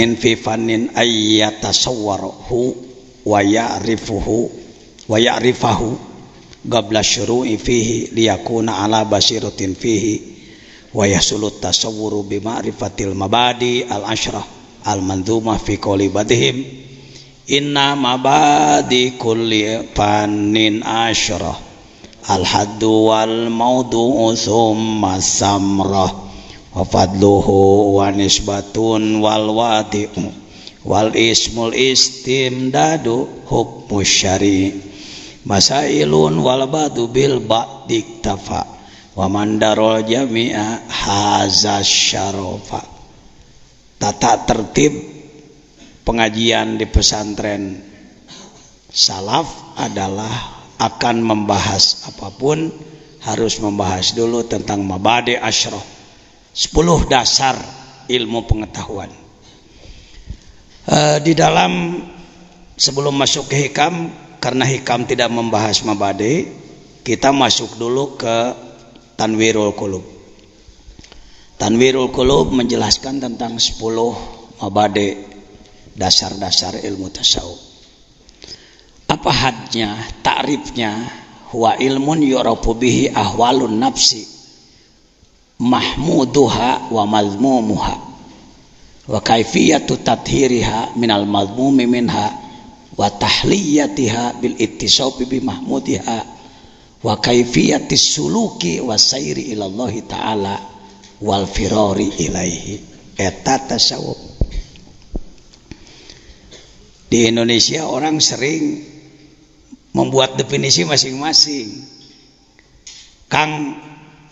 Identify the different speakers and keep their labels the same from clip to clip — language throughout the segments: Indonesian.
Speaker 1: fannin fi fannin ayyatasawwarahu wa ya'rifahu qabla syuru'i fihi liyakuna ala basiratin fihi wa yahsulut tasawwuru bi ma'rifatil mabadi al asyrah al manzumah fi qouli badhim inna mabadi kulli fannin asyrah al haddu wal maudu'u summa samrah wa fadluhu wa nisbatun wal wadi'u wal ismul istimdadu hukmu syari' masailun wal badu bil ba'diktafa wa mandarul jami'a haza syarafa. Tata tertib pengajian di pesantren salaf adalah akan membahas apapun harus membahas dulu tentang mabadi asyrah, 10 dasar ilmu pengetahuan. Di dalam sebelum masuk ke hikam, karena hikam tidak membahas mabadi, kita masuk dulu ke Tanwirul Qulub. Tanwirul Qulub menjelaskan tentang 10 mabadi, dasar-dasar ilmu tasawuf. Apa hadnya, takrifnya? Huwa ilmun yu'rafu bihi ahwalun nafsi mahmuduha wa mazmumuha wa kaifiyatu tathhiriha minal mazmumi minha wa tahliyatiha bil ittisabi bi mahmudiha wa kaifiyatis suluki wasairi ilallahi ta'ala wal firari ilaihi. Eta tasawuf. Di Indonesia orang sering membuat definisi masing-masing. Kang,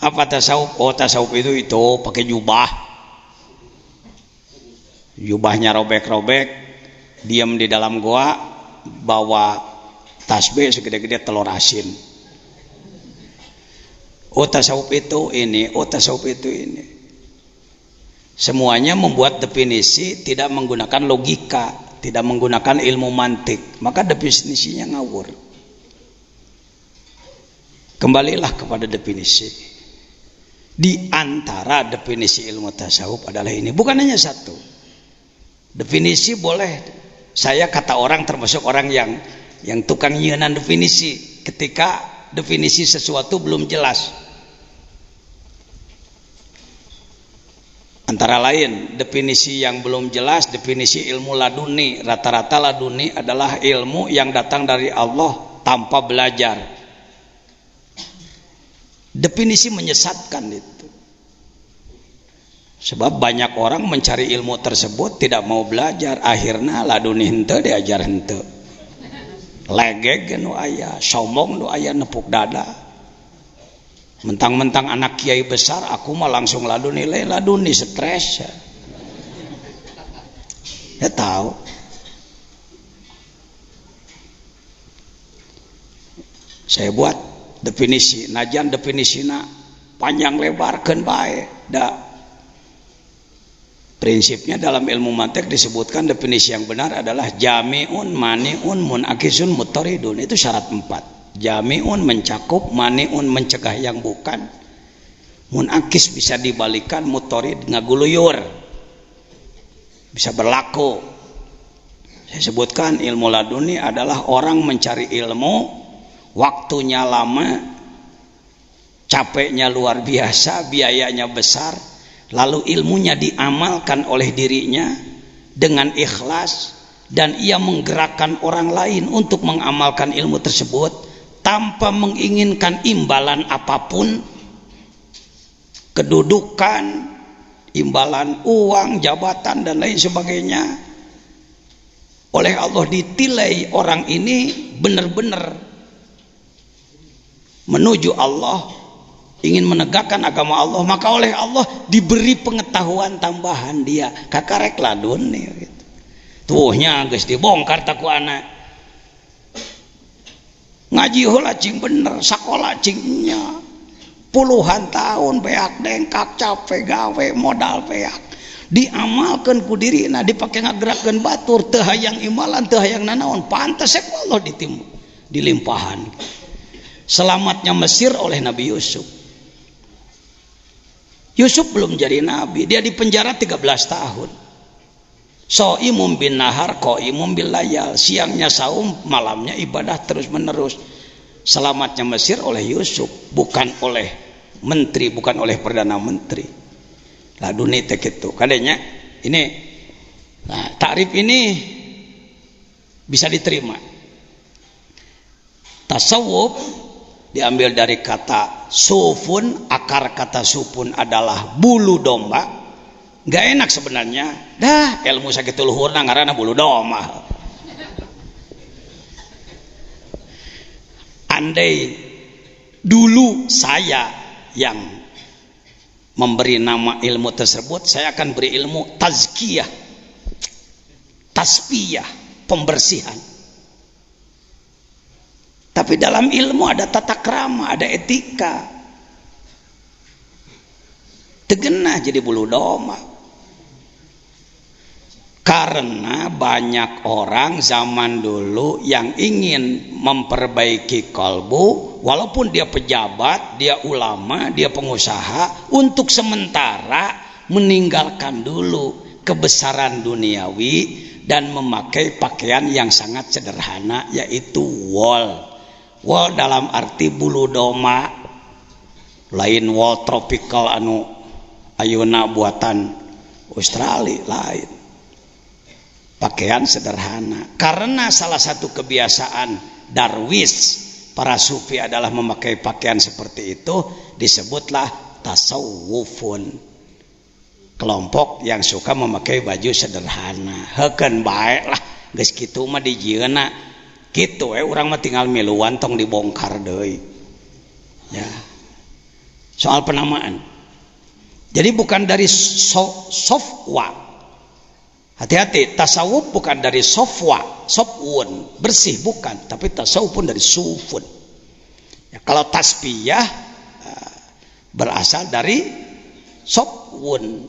Speaker 1: apa tasawuf? Oh, tasawuf itu pakai jubah. Jubahnya robek-robek, diam di dalam goa, bawa tasbih segede-gede telur asin. Oh, tasawuf itu ini, oh tasawuf itu ini. Semuanya membuat definisi tidak menggunakan logika, tidak menggunakan ilmu mantik, maka definisinya ngawur. Kembalilah kepada definisi. Di antara definisi ilmu tasawuf adalah ini, bukan hanya satu. Definisi boleh, saya kata orang termasuk orang yang tukang nyieunan definisi ketika definisi sesuatu belum jelas. Antara lain definisi yang belum jelas, definisi ilmu laduni. Rata-rata laduni adalah ilmu yang datang dari Allah tanpa belajar. Definisi menyesatkan itu. Sebab banyak orang mencari ilmu tersebut tidak mau belajar, akhirnya laduni henteu diajar henteu. Legeg nu aya, sombong nu aya nepuk dada. Mentang-mentang anak kiai besar, aku mah langsung laduni stres. Ya tahu. Saya buat definisi, najan definisina panjang lebar keun bae. Da prinsipnya dalam ilmu mantik disebutkan definisi yang benar adalah jami'un mani'un munakisun mutaridun. Itu syarat 4. Jami'un mencakup, mani'un mencegah yang bukan, munakis bisa dibalikan, mutarid ngaguluyur, bisa berlaku. Saya sebutkan ilmu laduni adalah orang mencari ilmu, waktunya lama, capeknya luar biasa, biayanya besar, lalu ilmunya diamalkan oleh dirinya dengan ikhlas, dan ia menggerakkan orang lain untuk mengamalkan ilmu tersebut tanpa menginginkan imbalan apapun, kedudukan, imbalan uang, jabatan dan lain sebagainya. Oleh Allah ditilai orang ini benar-benar menuju Allah, ingin menegakkan agama Allah, maka oleh Allah diberi pengetahuan tambahan, dia kakarek ladun nih gitu. Tuhnya geus dibongkar taku anak ngaji heula cing bener, sakola cingnya puluhan tahun beak dengkak capek gawe modal beak diamalkan ku dirina, dipake ngagerakkeun batur, teu hayang imbalan, teu hayang nanaon, pantes ku Allah dilimpahan. Selamatnya Mesir oleh Nabi Yusuf. Yusuf belum jadi nabi, dia dipenjara 13 tahun. Shaimum bin nahar qaimum bil layal, siangnya saum, malamnya ibadah terus menerus. Selamatnya Mesir oleh Yusuf, bukan oleh menteri, bukan oleh perdana menteri. Lah dunia teh kitu kadenya. Ini nah, takrif ini bisa diterima. Tasawuf diambil dari kata sufun, akar kata sufun adalah bulu domba. Gak enak sebenarnya, dah ilmu sakitu luhurna ngaranna bulu domba. Andai dulu saya yang memberi nama ilmu tersebut, saya akan beri ilmu tazkiyah, tasfiyah, pembersihan. Tapi dalam ilmu ada tata krama, ada etika. Tegenah jadi bulu domba. Karena banyak orang zaman dulu yang ingin memperbaiki kalbu, walaupun dia pejabat, dia ulama, dia pengusaha, untuk sementara meninggalkan dulu kebesaran duniawi dan memakai pakaian yang sangat sederhana, yaitu wol. Wol dalam arti bulu domba, lain wol tropical anu ayeuna buatan Australia, lain. Pakaian sederhana. Karena salah satu kebiasaan darwis para sufi adalah memakai pakaian seperti itu, disebutlah tasawufun, kelompok yang suka memakai baju sederhana. Heukeun bae lah geus kitu mah dijieuna kitu urang mah tinggal miluan tong dibongkar deui. Ya. Soal penamaan. Jadi bukan dari sofwa. Hati-hati, tasawuf bukan dari sofwa, sofwun, bersih bukan, tapi tasawuf pun dari sufun. Ya, kalau tasbiyah berasal dari sofwun,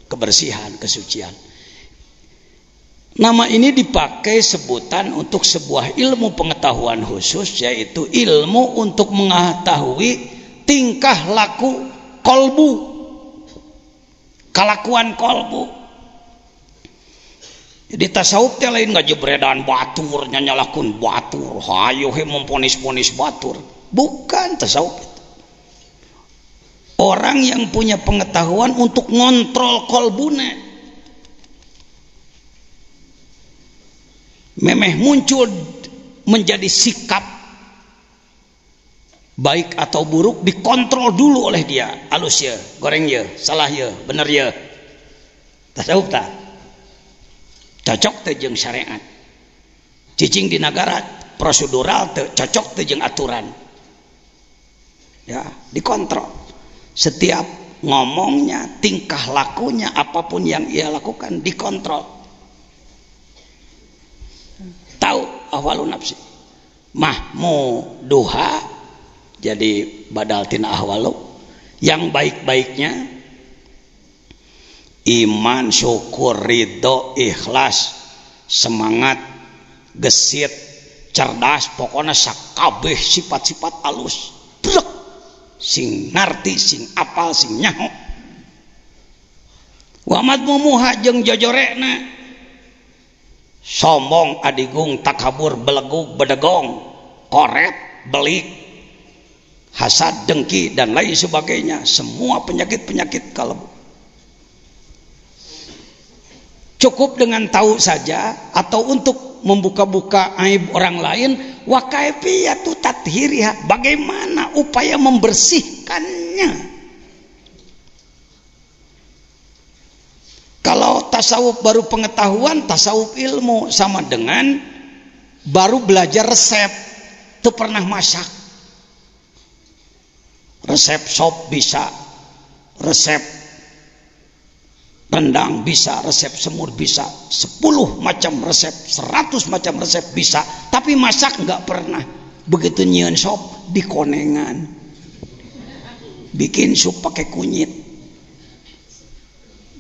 Speaker 1: kebersihan, kesucian. Nama ini dipakai sebutan untuk sebuah ilmu pengetahuan khusus, yaitu ilmu untuk mengetahui tingkah laku kolbu, kelakuan kolbu. Jadi tasawuf teh lain ngajebredan batur, nyanyalahkeun batur, hayu he memponis-ponis batur. Bukan tasawuf itu. Orang yang punya pengetahuan untuk ngontrol kolbuna. Memeh muncul menjadi sikap baik atau buruk dikontrol dulu oleh dia. Alus ya, goreng ya, salah ya, bener ya. Tasawuf tak? Cocok teh jeung syariat, cicing di negara prosedural teh cocok teh jeung aturan, ya dikontrol setiap ngomongnya, tingkah lakunya, apapun yang ia lakukan dikontrol. Tahu ahwalun nafsi, mahmuduha jadi badal tina ahwalu, yang baik-baiknya iman, syukur, ridho, ikhlas, semangat, gesit, cerdas, pokoknya sakabeh sifat-sifat alus. Blek. Sing ngarti, sing apal, sing nyaho. Wamat mumuha jeung jojorekna. Sombong, adigung, takabur, belegug, bedegong, koret, belik, hasad, dengki, dan lain sebagainya. Semua penyakit-penyakit kalbu. Cukup dengan tahu saja atau untuk membuka-buka aib orang lain, wa kaifiyatu tathhiriha, bagaimana upaya membersihkannya. Kalau tasawuf baru pengetahuan, tasawuf ilmu, sama dengan baru belajar resep, itu pernah masak. Resep sop bisa, resep rendang bisa, resep semur bisa, 10 macam resep, 100 macam resep bisa, tapi masak nggak pernah. Begitu nyieun sop dikonengan, bikin sup pakai kunyit.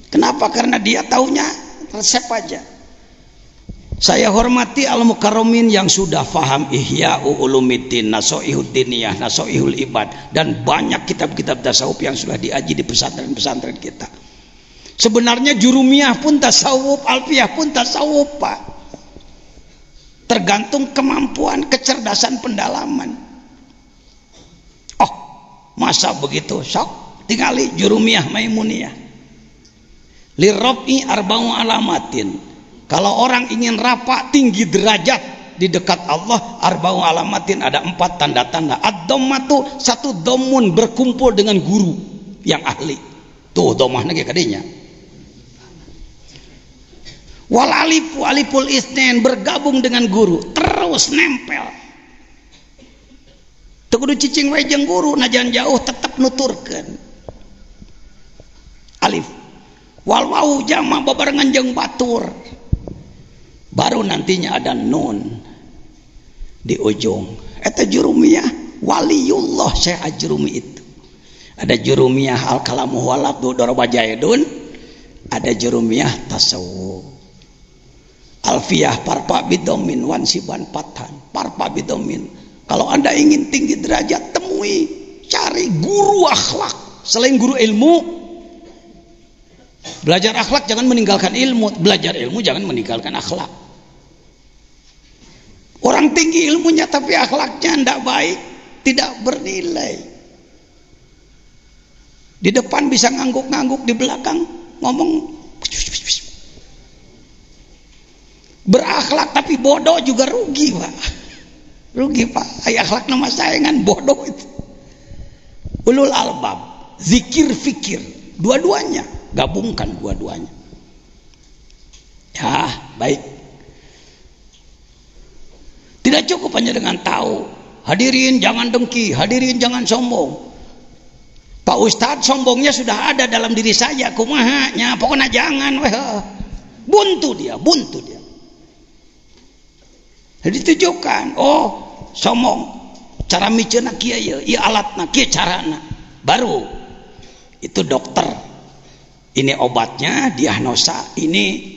Speaker 1: Kenapa? Karena dia taunya resep aja. Saya hormati al-mukarramin yang sudah faham Ihya Ulumuddin, Nasoihud Diniyah, Nasoihul Ibad, dan banyak kitab-kitab tasawuf yang sudah diaji di pesantren-pesantren kita. Sebenarnya jurumiyah pun tasawuf, alfiyah pun tasawuf, Pak. Tergantung kemampuan, kecerdasan, pendalaman. Oh, masa begitu? Sok, tingali jurumiyah Maimuniyah. Lirrobi arba'u alamatin. Kalau orang ingin rapat tinggi derajat di dekat Allah, arba'u alamatin, ada 4 tanda-tanda. Ad-dhammatu, 1 dhammun, berkumpul dengan guru yang ahli. Tuh dhammahna ge kadinya. Wal alifu, aliful isnen, bergabung dengan guru, terus nempel. Teu kudu cicing wae jeung guru, najan jauh tetep nuturkeun. Alif. Wal wau jama babarengan jeung batur. Baru nantinya ada nun di ujung. Eta jurumiyah waliullah Syekh Ajrumi itu. Ada jurumiyah al kalamu walabdu daraba jaidun, ada jurumiyah tasawuf. Alfiyah parpa bidomin wansiban patan parpa bidomin. Kalau Anda ingin tinggi derajat, temui, cari guru akhlak selain guru ilmu. Belajar akhlak jangan meninggalkan ilmu, belajar ilmu jangan meninggalkan akhlak. Orang tinggi ilmunya tapi akhlaknya tidak baik, tidak bernilai. Di depan bisa ngangguk-ngangguk, di belakang ngomong berakhlak tapi bodoh juga rugi, Pak. Rugi, Pak. Ay akhlak nama sayangan bodoh itu. Ulul albab, zikir fikir, dua-duanya, gabungkan dua-duanya. Ya, baik. Tidak cukup hanya dengan tahu. Hadirin jangan dengki, hadirin jangan sombong. Pak Ustadz, sombongnya sudah ada dalam diri saya. Kumahanya, pokoknya jangan. Buntu dia. Jadi tunjukkan, oh sombong, cara micena kia ya, iya alatna kia carana, baru itu dokter, ini obatnya, diagnosa, ini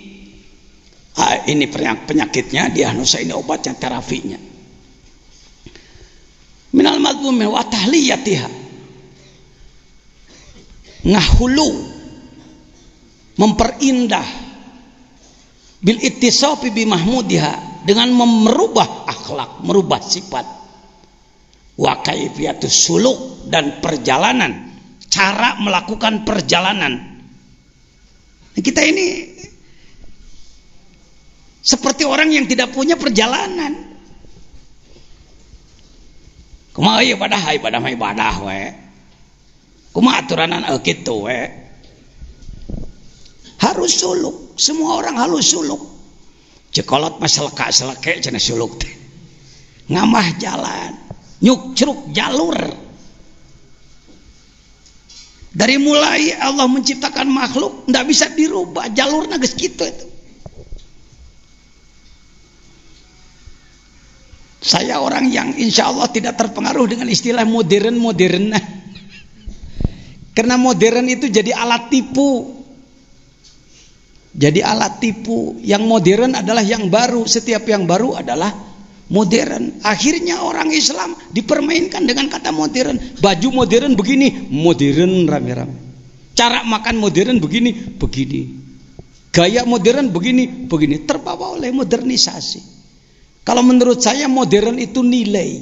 Speaker 1: penyakitnya, diagnosa, ini obatnya, terapinya. Minal madhumi wa tahliyatiha, ngahulu, memperindah, bil ittisafi bi mahmudiha, dengan merubah akhlak, merubah sifat, wa kaifiyatus suluk, dan perjalanan, cara melakukan perjalanan. Kita ini seperti orang yang tidak punya perjalanan. Kumaha ibadah we. Kumaha aturanan kitu we. Harus suluk, semua orang harus suluk. Cekolot mah seleka-seleke cenah suluk teh. Ngamah jalan, nyuk-cruk jalur. Dari mulai Allah menciptakan makhluk ndak bisa dirubah, jalurna geus kitu itu. Saya orang yang insya Allah tidak terpengaruh dengan istilah modern. Karena modern itu jadi alat tipu. Jadi alat tipu. Yang modern adalah yang baru. Setiap yang baru adalah modern. Akhirnya orang Islam dipermainkan dengan kata modern. Baju modern begini, modern rame-rame. Cara makan modern begini. Gaya modern begini. Terbawa oleh modernisasi. Kalau menurut saya modern itu nilai.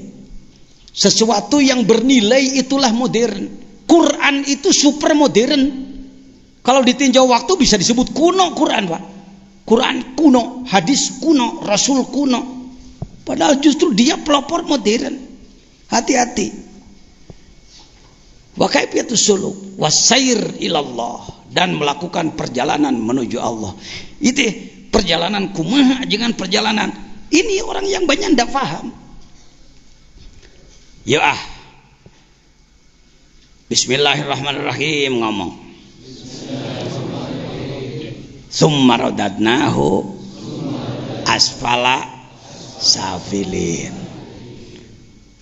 Speaker 1: Sesuatu yang bernilai itulah modern. Quran itu super modern. Kalau ditinjau waktu bisa disebut kuno Quran, Pak. Quran kuno, hadis kuno, Rasul kuno. Padahal justru dia pelopor modern. Hati-hati. Wa kaifiyatus suluk wasair ilallah, dan melakukan perjalanan menuju Allah. Itu perjalanan kumaha jangan perjalanan. Ini orang yang banyak tidak paham. Ya Bismillahirrahmanirrahim ngomong. Summa radadnahu asfala safilin.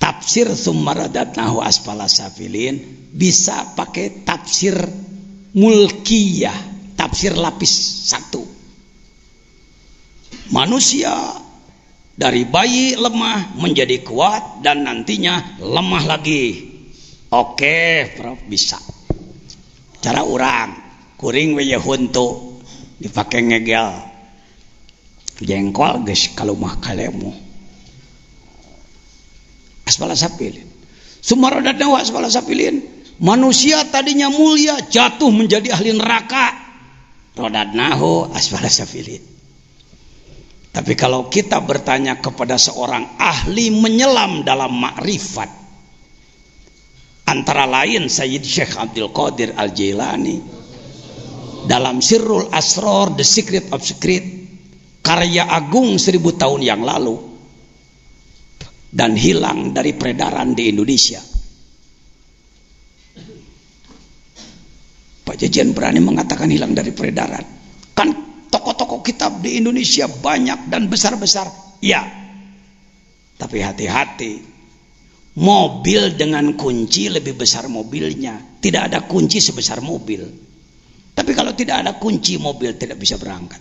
Speaker 1: Tafsir summa radadnahu asfala safilin bisa pakai tafsir mulkiyah, tafsir lapis 1. Manusia dari bayi lemah menjadi kuat dan nantinya lemah lagi. Oke, Prof, bisa. Cara orang kuring we huntu dipake ngegel jengkol geus kalumah kalemu asbala sapilin sumarodana wa asbala sapilin manusia tadinya mulia jatuh menjadi ahli neraka rodadnahu asbala sapilin. Tapi kalau kita bertanya kepada seorang ahli menyelam dalam makrifat, antara lain Sayyid Syekh Abdul Qadir Al-Jailani dalam Sirrul Asrar, The Secret of Secret, karya agung 1000 tahun yang lalu dan hilang dari peredaran di Indonesia. Pak Jejen berani mengatakan hilang dari peredaran. Kan tokoh-tokoh kitab di Indonesia banyak dan besar-besar. Ya. Tapi hati-hati. Mobil dengan kunci lebih besar mobilnya. Tidak ada kunci sebesar mobil. Tapi kalau tidak ada kunci, mobil tidak bisa berangkat.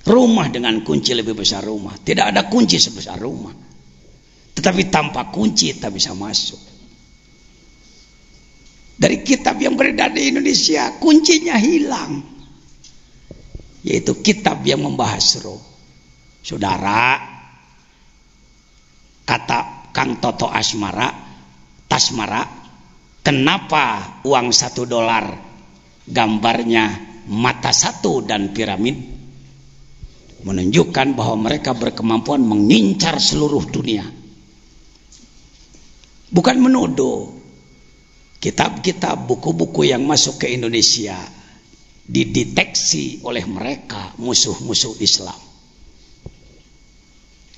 Speaker 1: Rumah dengan kunci lebih besar rumah. Tidak ada kunci sebesar rumah. Tetapi tanpa kunci tak bisa masuk. Dari kitab yang beredar di Indonesia, kuncinya hilang. Yaitu kitab yang membahas roh. Saudara, kata Kang Toto Tasmara, kenapa uang $1 gambarnya mata satu dan piramid? Menunjukkan bahwa mereka berkemampuan mengincar seluruh dunia. Bukan menuduh. Kitab-kitab, buku-buku yang masuk ke Indonesia dideteksi oleh mereka musuh-musuh Islam.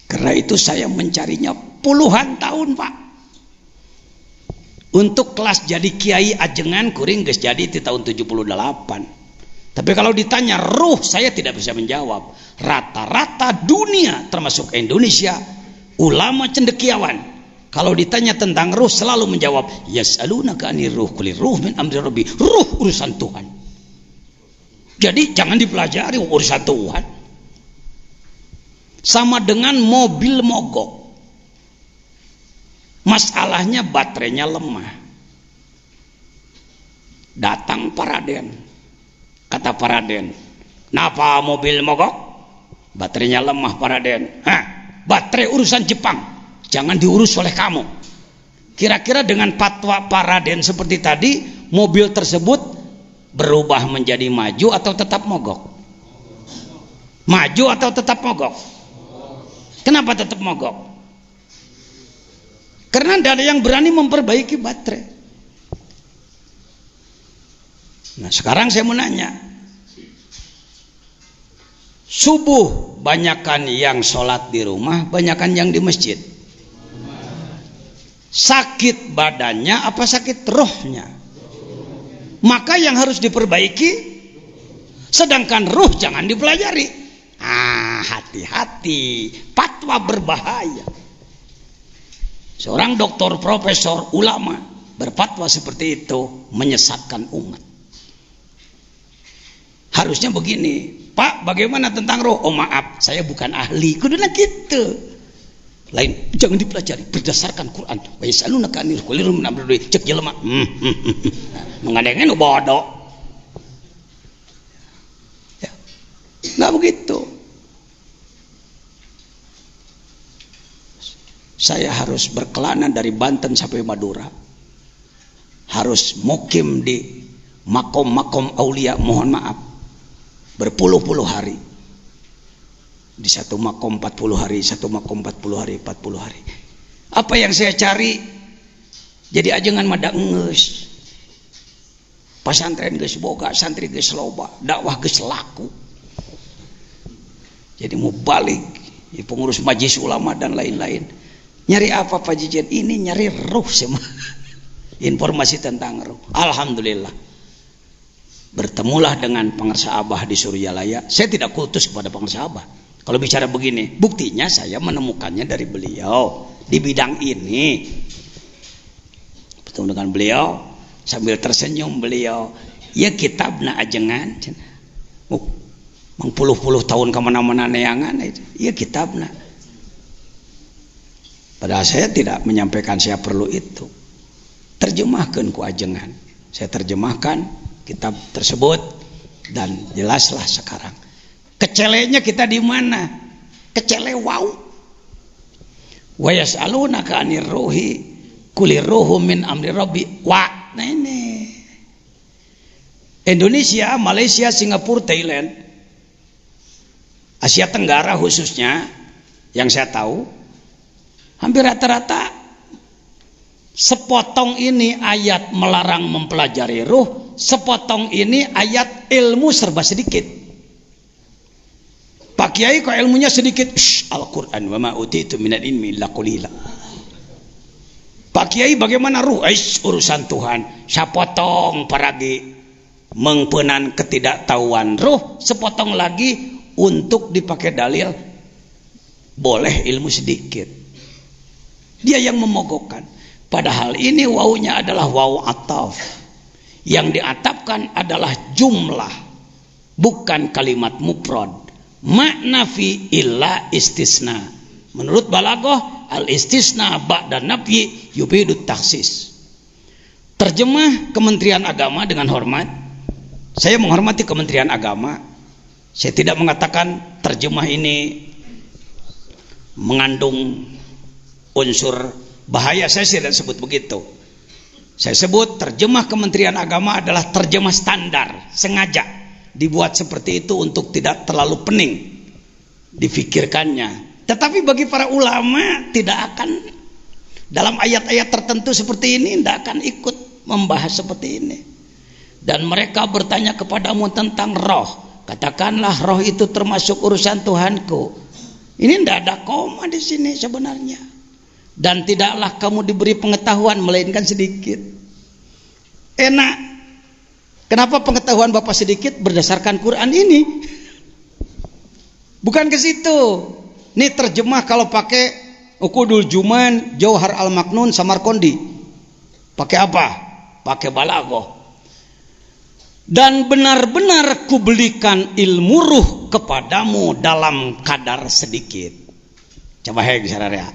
Speaker 1: Karena itu saya mencarinya puluhan tahun, Pak. Untuk kelas jadi kiai ajengan kuring geus jadi di tahun 78. Tapi kalau ditanya ruh, saya tidak bisa menjawab. Rata-rata dunia termasuk Indonesia ulama cendekiawan kalau ditanya tentang ruh selalu menjawab yas'alunaka 'anir ruh qul ruh min amri rabbi. Ruh urusan Tuhan. Jadi jangan dipelajari urusan Tuhan. Sama dengan mobil mogok. Masalahnya baterainya lemah. Datang Pak Raden. Kata Pak Raden, "Kenapa mobil mogok?" Baterainya lemah Pak Raden. "Hah, baterai urusan Jepang. Jangan diurus oleh kamu." Kira-kira dengan fatwa Pak Raden seperti tadi, mobil tersebut berubah menjadi maju atau tetap mogok? Maju atau tetap mogok? Kenapa tetap mogok? Karena tidak ada yang berani memperbaiki baterai. Nah, sekarang saya mau nanya. Subuh banyakan yang sholat di rumah, banyakan yang di masjid. Sakit badannya apa sakit rohnya? Maka yang harus diperbaiki, sedangkan ruh jangan dipelajari. Hati-hati, fatwa berbahaya. Seorang doktor, profesor, ulama berfatwa seperti itu menyesatkan umat. Harusnya begini, Pak, bagaimana tentang roh? Oh maaf, saya bukan ahli. Kudunya gitu. Lain, jangan dipelajari berdasarkan Quran. Wa yasalunaka 'anil ruh qul ruh min amri rabbi. Cek jelema. Mengadengin bodoh. Ya. Enggak begitu. Saya harus berkelana dari Banten sampai Madura. Harus mukim di makom-makom aulia, mohon maaf. Berpuluh-puluh hari. Di satu makom 40 hari, satu makom 40 hari, 40 hari. Apa yang saya cari? Jadi ajengan mada ngeus. Pasantren geus boga, santri geus loba, dakwah geus laku. Jadi mau balik, ya pengurus majelis ulama dan lain-lain. Nyari apa Pak Jejen? Ini nyari ruh semua. Informasi tentang ruh. Alhamdulillah. Bertemulah dengan Pangarsa Abah di Suryalaya. Saya tidak kutus kepada Pangarsa Abah. Kalau bicara begini, buktinya saya menemukannya dari beliau di bidang ini. Bertemu dengan beliau sambil tersenyum beliau, ya kitabna ajengan, mengpuluh-puluh tahun kemana-mana neangan itu, ya kitabna. Padahal saya tidak menyampaikan saya perlu itu. Terjemahkan ku ajengan, saya terjemahkan kitab tersebut, dan jelaslah sekarang kecelenya kita di mana. Kecele wow. Wa yas'alunaka 'anir ruhi qulir ruhu min amri rabbi wa. Nah ini Indonesia, Malaysia, Singapura, Thailand, Asia Tenggara khususnya yang saya tahu, hampir rata-rata sepotong ini ayat melarang mempelajari ruh, sepotong ini ayat ilmu serba sedikit. Pak Kiai kok ilmunya sedikit? Al-Quran wa ma utitu minal ilmi illa qalila. Pak Kiai bagaimana ruh? Urusan Tuhan. Sapotong paragi mengpenan ketidaktahuan ruh, sepotong lagi untuk dipakai dalil boleh ilmu sedikit. Dia yang memogokkan. Padahal ini wawunya adalah wawu ataf. Yang diatapkan adalah jumlah, bukan kalimat mufrad. Makna fi illa istisna. Menurut balaghah, al istisna ba'da nafyi yufidut takhsis. Terjemah Kementerian Agama dengan hormat. Saya menghormati Kementerian Agama. Saya tidak mengatakan terjemah ini mengandung unsur bahaya, saya tidak sebut begitu. Saya sebut terjemah Kementerian Agama adalah terjemah standar, sengaja dibuat seperti itu untuk tidak terlalu pening difikirkannya. Tetapi bagi para ulama tidak akan, dalam ayat-ayat tertentu seperti ini tidak akan ikut membahas seperti ini. Dan mereka bertanya kepadamu tentang roh, katakanlah roh itu termasuk urusan Tuhanku. Ini tidak ada koma di sini sebenarnya. Dan tidaklah kamu diberi pengetahuan melainkan sedikit. Enak. Kenapa pengetahuan Bapak sedikit? Berdasarkan Quran ini. Bukan ke situ. Ini terjemah kalau pakai Uqudul Juman, Jauhar Al-Maknun, Samarqandi. Pakai apa? Pakai balaghah. Dan benar-benar kubelikan ilmu ruh kepadamu dalam kadar sedikit. Coba hei sararea.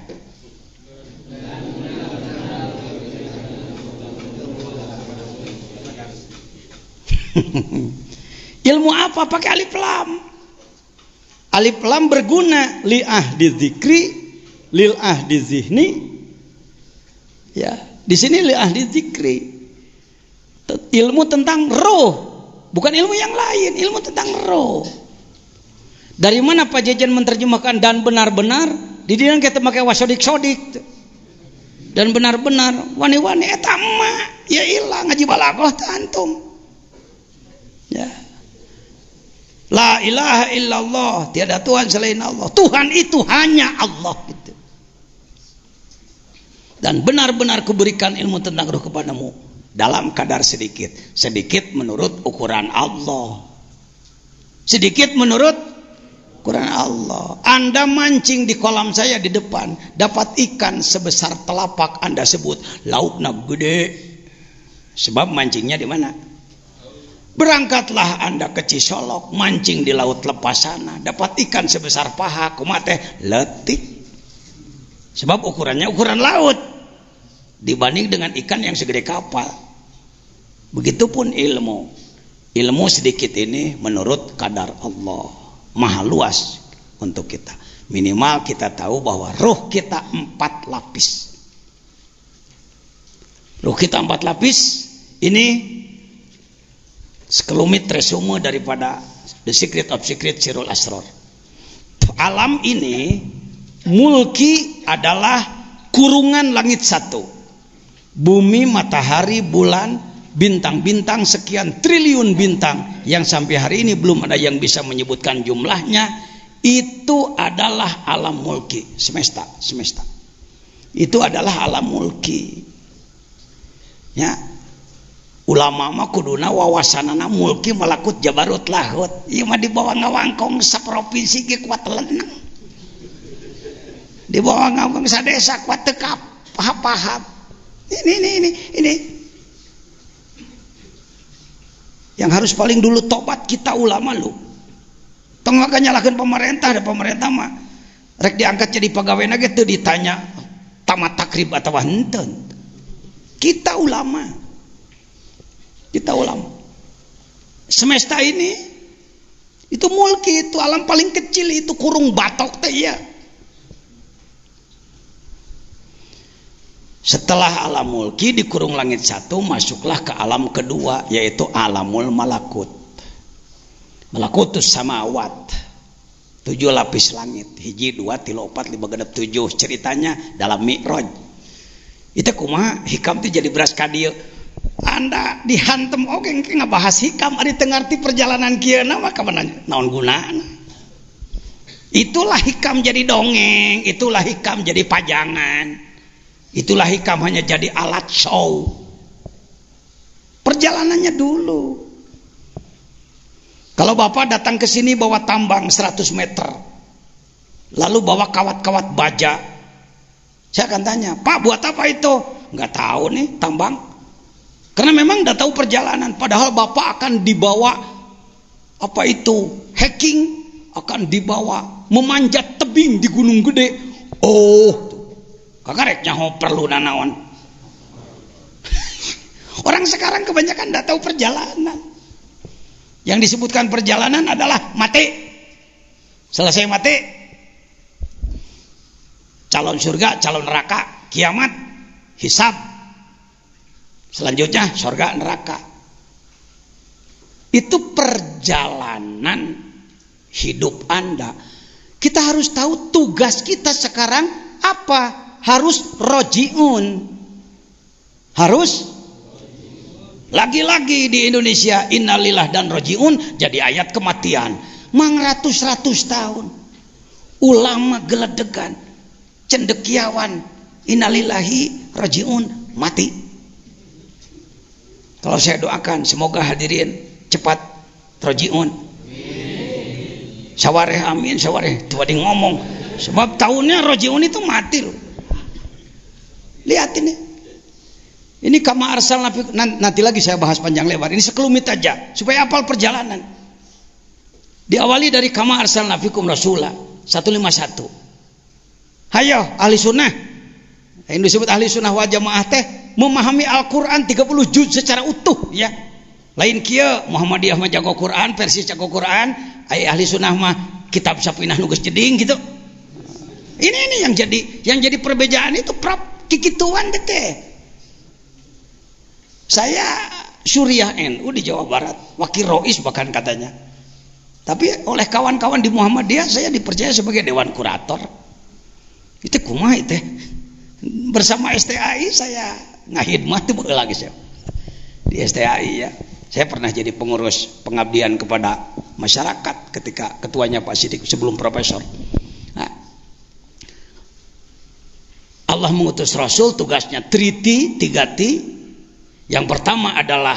Speaker 1: Ilmu apa? Pakai alif lam. Alif lam berguna li ahdi dzikri lil ahdi zihni. Ya, di sini li ahdi dzikri. Ilmu tentang roh, bukan ilmu yang lain, ilmu tentang roh. Dari mana Pak Jejen menerjemahkan dan benar-benar? Di dinan kita pakai wasodik-sodik. Dan benar-benar wani-wani eta mah ya ilang ngaji balaghah teh antum. Ya. La ilaha illallah, tiada Tuhan selain Allah. Tuhan itu hanya Allah gitu. Dan benar-benar kuberikan ilmu tentang ruh kepadamu dalam kadar sedikit. Sedikit menurut ukuran Allah. Sedikit menurut ukuran Allah. Anda mancing di kolam saya di depan, dapat ikan sebesar telapak, Anda sebut laukna gede. Sebab mancingnya di mana? Berangkatlah Anda ke Cisolok, mancing di laut lepas sana, dapat ikan sebesar paha, kumaha teh letik. Sebab ukurannya ukuran laut dibanding dengan ikan yang segede kapal. Begitupun ilmu. Ilmu sedikit ini menurut kadar Allah, maha luas untuk kita. Minimal kita tahu bahwa ruh kita 4 lapis. Ruh kita 4 lapis. Ini sekelumit resume daripada The Secret of Secret Sirul Asrar. Alam ini mulki adalah kurungan langit 1, bumi, matahari, bulan, bintang-bintang, sekian triliun bintang yang sampai hari ini belum ada yang bisa menyebutkan jumlahnya. Itu adalah alam mulki, semesta. Itu adalah alam mulki. Ya, ulama mah kuduna wawasanana mulki malakut jabarut lahut. Ieu mah di bawah ngawangkong saprovinsi ge kuat leneng. Di bawah ngawangkong sadesa kuat teu paham. Ini. Yang harus paling dulu tobat kita ulama lu. Tong maka nyalahkeun pemerintah, da pemerintah mah rek diangkat jadi pegawai ge teu ditanya tamat takrib atawa henteu. Kita ulama. semesta ini itu mulki, itu alam paling kecil, itu kurung batok teh ya. Setelah alam mulki di kurung langit satu, masuklah ke alam kedua, yaitu alamul malakut. Malakutus samawat, 7 lapis langit, 1, 2, 3, 4, 5, 6, 7 ceritanya dalam Mi'raj. Itu kumaha hikam itu jadi beras kadieu. Anda dihantem oke ngabahas hikam ari teu ngarti perjalanan kieu na maka naon gunana. Itulah hikam jadi dongeng, itulah hikam jadi pajangan. Itulah hikam hanya jadi alat show. Perjalanannya dulu. Kalau Bapak datang ke sini bawa tambang 100 meter, lalu bawa kawat-kawat baja, saya akan tanya, Pak buat apa itu? Nggak tahu nih, tambang. Karena memang nggak tahu perjalanan. Padahal Bapak akan dibawa apa itu? Hiking, akan dibawa memanjat tebing di Gunung Gede. Oh, kakareknya perlu nanaon. Orang sekarang kebanyakan nggak tahu perjalanan. Yang disebutkan perjalanan adalah mati. Selesai mati, calon surga, calon neraka, kiamat, hisab. Selanjutnya surga, neraka. Itu perjalanan hidup Anda. Kita harus tahu tugas kita sekarang apa. Harus rojiun. Harus lagi-lagi di Indonesia innalillah dan rojiun jadi ayat kematian. Mang ratus-ratus tahun ulama geledegan cendekiawan innalillahi rojiun mati. Kalau saya doakan semoga hadirin cepat rojiun. Sawareh amin, sawareh tuh ada ngomong sebab tahunnya rojiun itu mati loh. Lihat ini kama arsal nabi, nanti lagi saya bahas panjang lebar. Ini sekelumit aja supaya hafal perjalanan. Diawali dari kama arsal nabikum rasulah 151. Hayo ahli sunnah. Yang disebut ahli sunnah wal jamaah teh memahami Al-Qur'an 30 juz secara utuh ya. Lain kieu Muhammadiyah mah jago Quran, versi jago Quran, ahli sunnah mah kitab sapinah nugas jeding gitu. Ini yang jadi perbedaan itu prap kikituan teh. Saya Suriah NU di Jawa Barat, wakil rois bahkan katanya. Tapi oleh kawan-kawan di Muhammadiyah saya dipercaya sebagai dewan kurator. Itu kumaha itu. Bersama STAI saya ngahidmah itu lagi saya. Di STAI ya. Saya pernah jadi pengurus pengabdian kepada masyarakat ketika ketuanya Pak Sidik sebelum profesor. Nah, Allah mengutus Rasul tugasnya 3T. Yang pertama adalah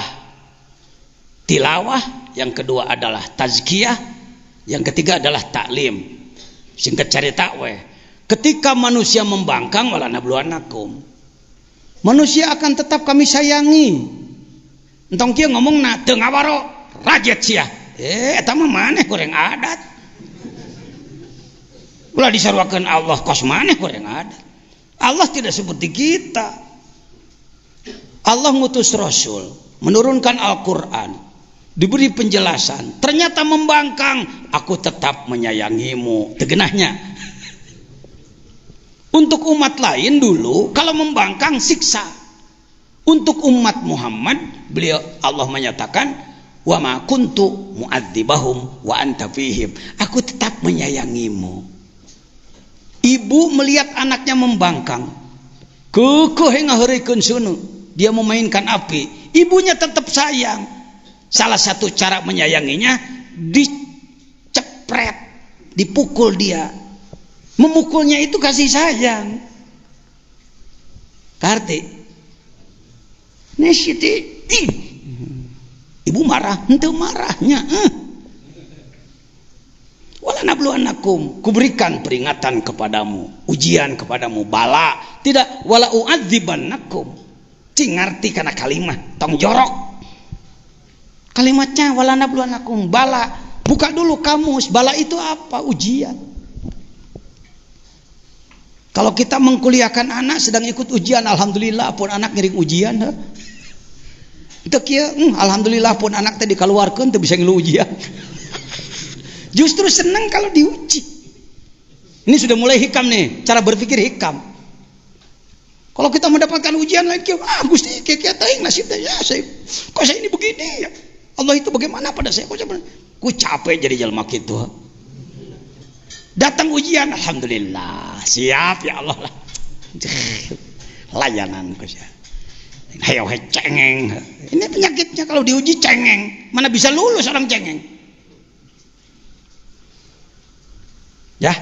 Speaker 1: tilawah, yang kedua adalah tazkiyah, yang ketiga adalah taklim. Singkat cerita we, ketika manusia membangkang wala nabluwanakum, manusia akan tetap kami sayangi. Entong kieu ngomongna teu ngawaro rajet sia. Eta mah maneh goreng adat. Ulah disaruakeun Allah kos maneh goreng adat. Allah tidak seperti kita. Allah ngutus Rasul, menurunkan Al-Quran, diberi penjelasan, ternyata membangkang, aku tetap menyayangimu, tegenahnya. Untuk umat lain dulu, kalau membangkang siksa. Untuk umat Muhammad, Allah menyatakan, wa ma kuntu mu'adzibahum wa anta fihim. Aku tetap menyayangimu. Ibu melihat anaknya membangkang, kekeh ngaheureukeun seuneu. Dia memainkan api, ibunya tetap sayang. Salah satu cara menyayanginya dicepret, dipukul dia. Memukulnya itu kasih sayang. Karti nesiti ibu marah, henteu marahnya. Wala nabluwanakum, kuberikan peringatan kepadamu, ujian kepadamu, bala. Tidak wala u'adzibannakum. Cing ngerti karena kalimat tong jorok kalimatnya wala nabluwanakum bala. Buka dulu kamus, bala itu apa? Ujian. Kalau kita mengkuliahkan anak sedang ikut ujian, alhamdulillah pun anak ngiring ujian. teu kieu, alhamdulillah pun anak teh dikaluarkeun teu bisa ngilu ujian. Justru senang kalau diuji. Ini sudah mulai hikam nih, cara berpikir hikam. Kalau kita mendapatkan ujian lagi, Gusti kieu teuing nasib teh ya, kok saya ini begini ya. Allah itu bagaimana pada saya? Ku capek jadi jelema kitu. Datang ujian, alhamdulillah, siap ya Allah lah. Layanan ku sia. Hayo cengeng. Ini penyakitnya kalau diuji cengeng. Mana bisa lulus orang cengeng? Ya.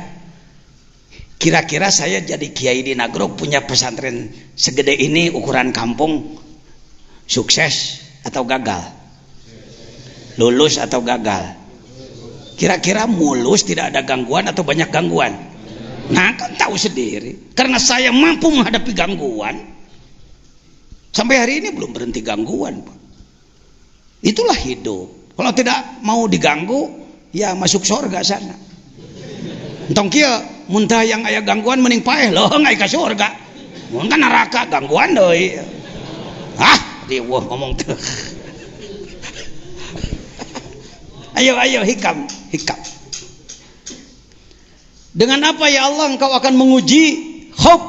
Speaker 1: Kira-kira saya jadi kiai di Nagrog punya pesantren segede ini ukuran kampung, sukses atau gagal? Lulus atau gagal? Kira-kira mulus, tidak ada gangguan atau banyak gangguan? Nah, kan tahu sendiri. Karena saya mampu menghadapi gangguan. Sampai hari ini belum berhenti gangguan, Pak. Itulah hidup. Kalau tidak mau diganggu, ya masuk surga sana. Entong kieu muntah yang aya gangguan mending paeh loh ngai ka surga. Mun kan neraka gangguan deui. Riweuh ngomong teh. Ayo hikam. Dengan apa ya Allah engkau akan menguji? Khauf,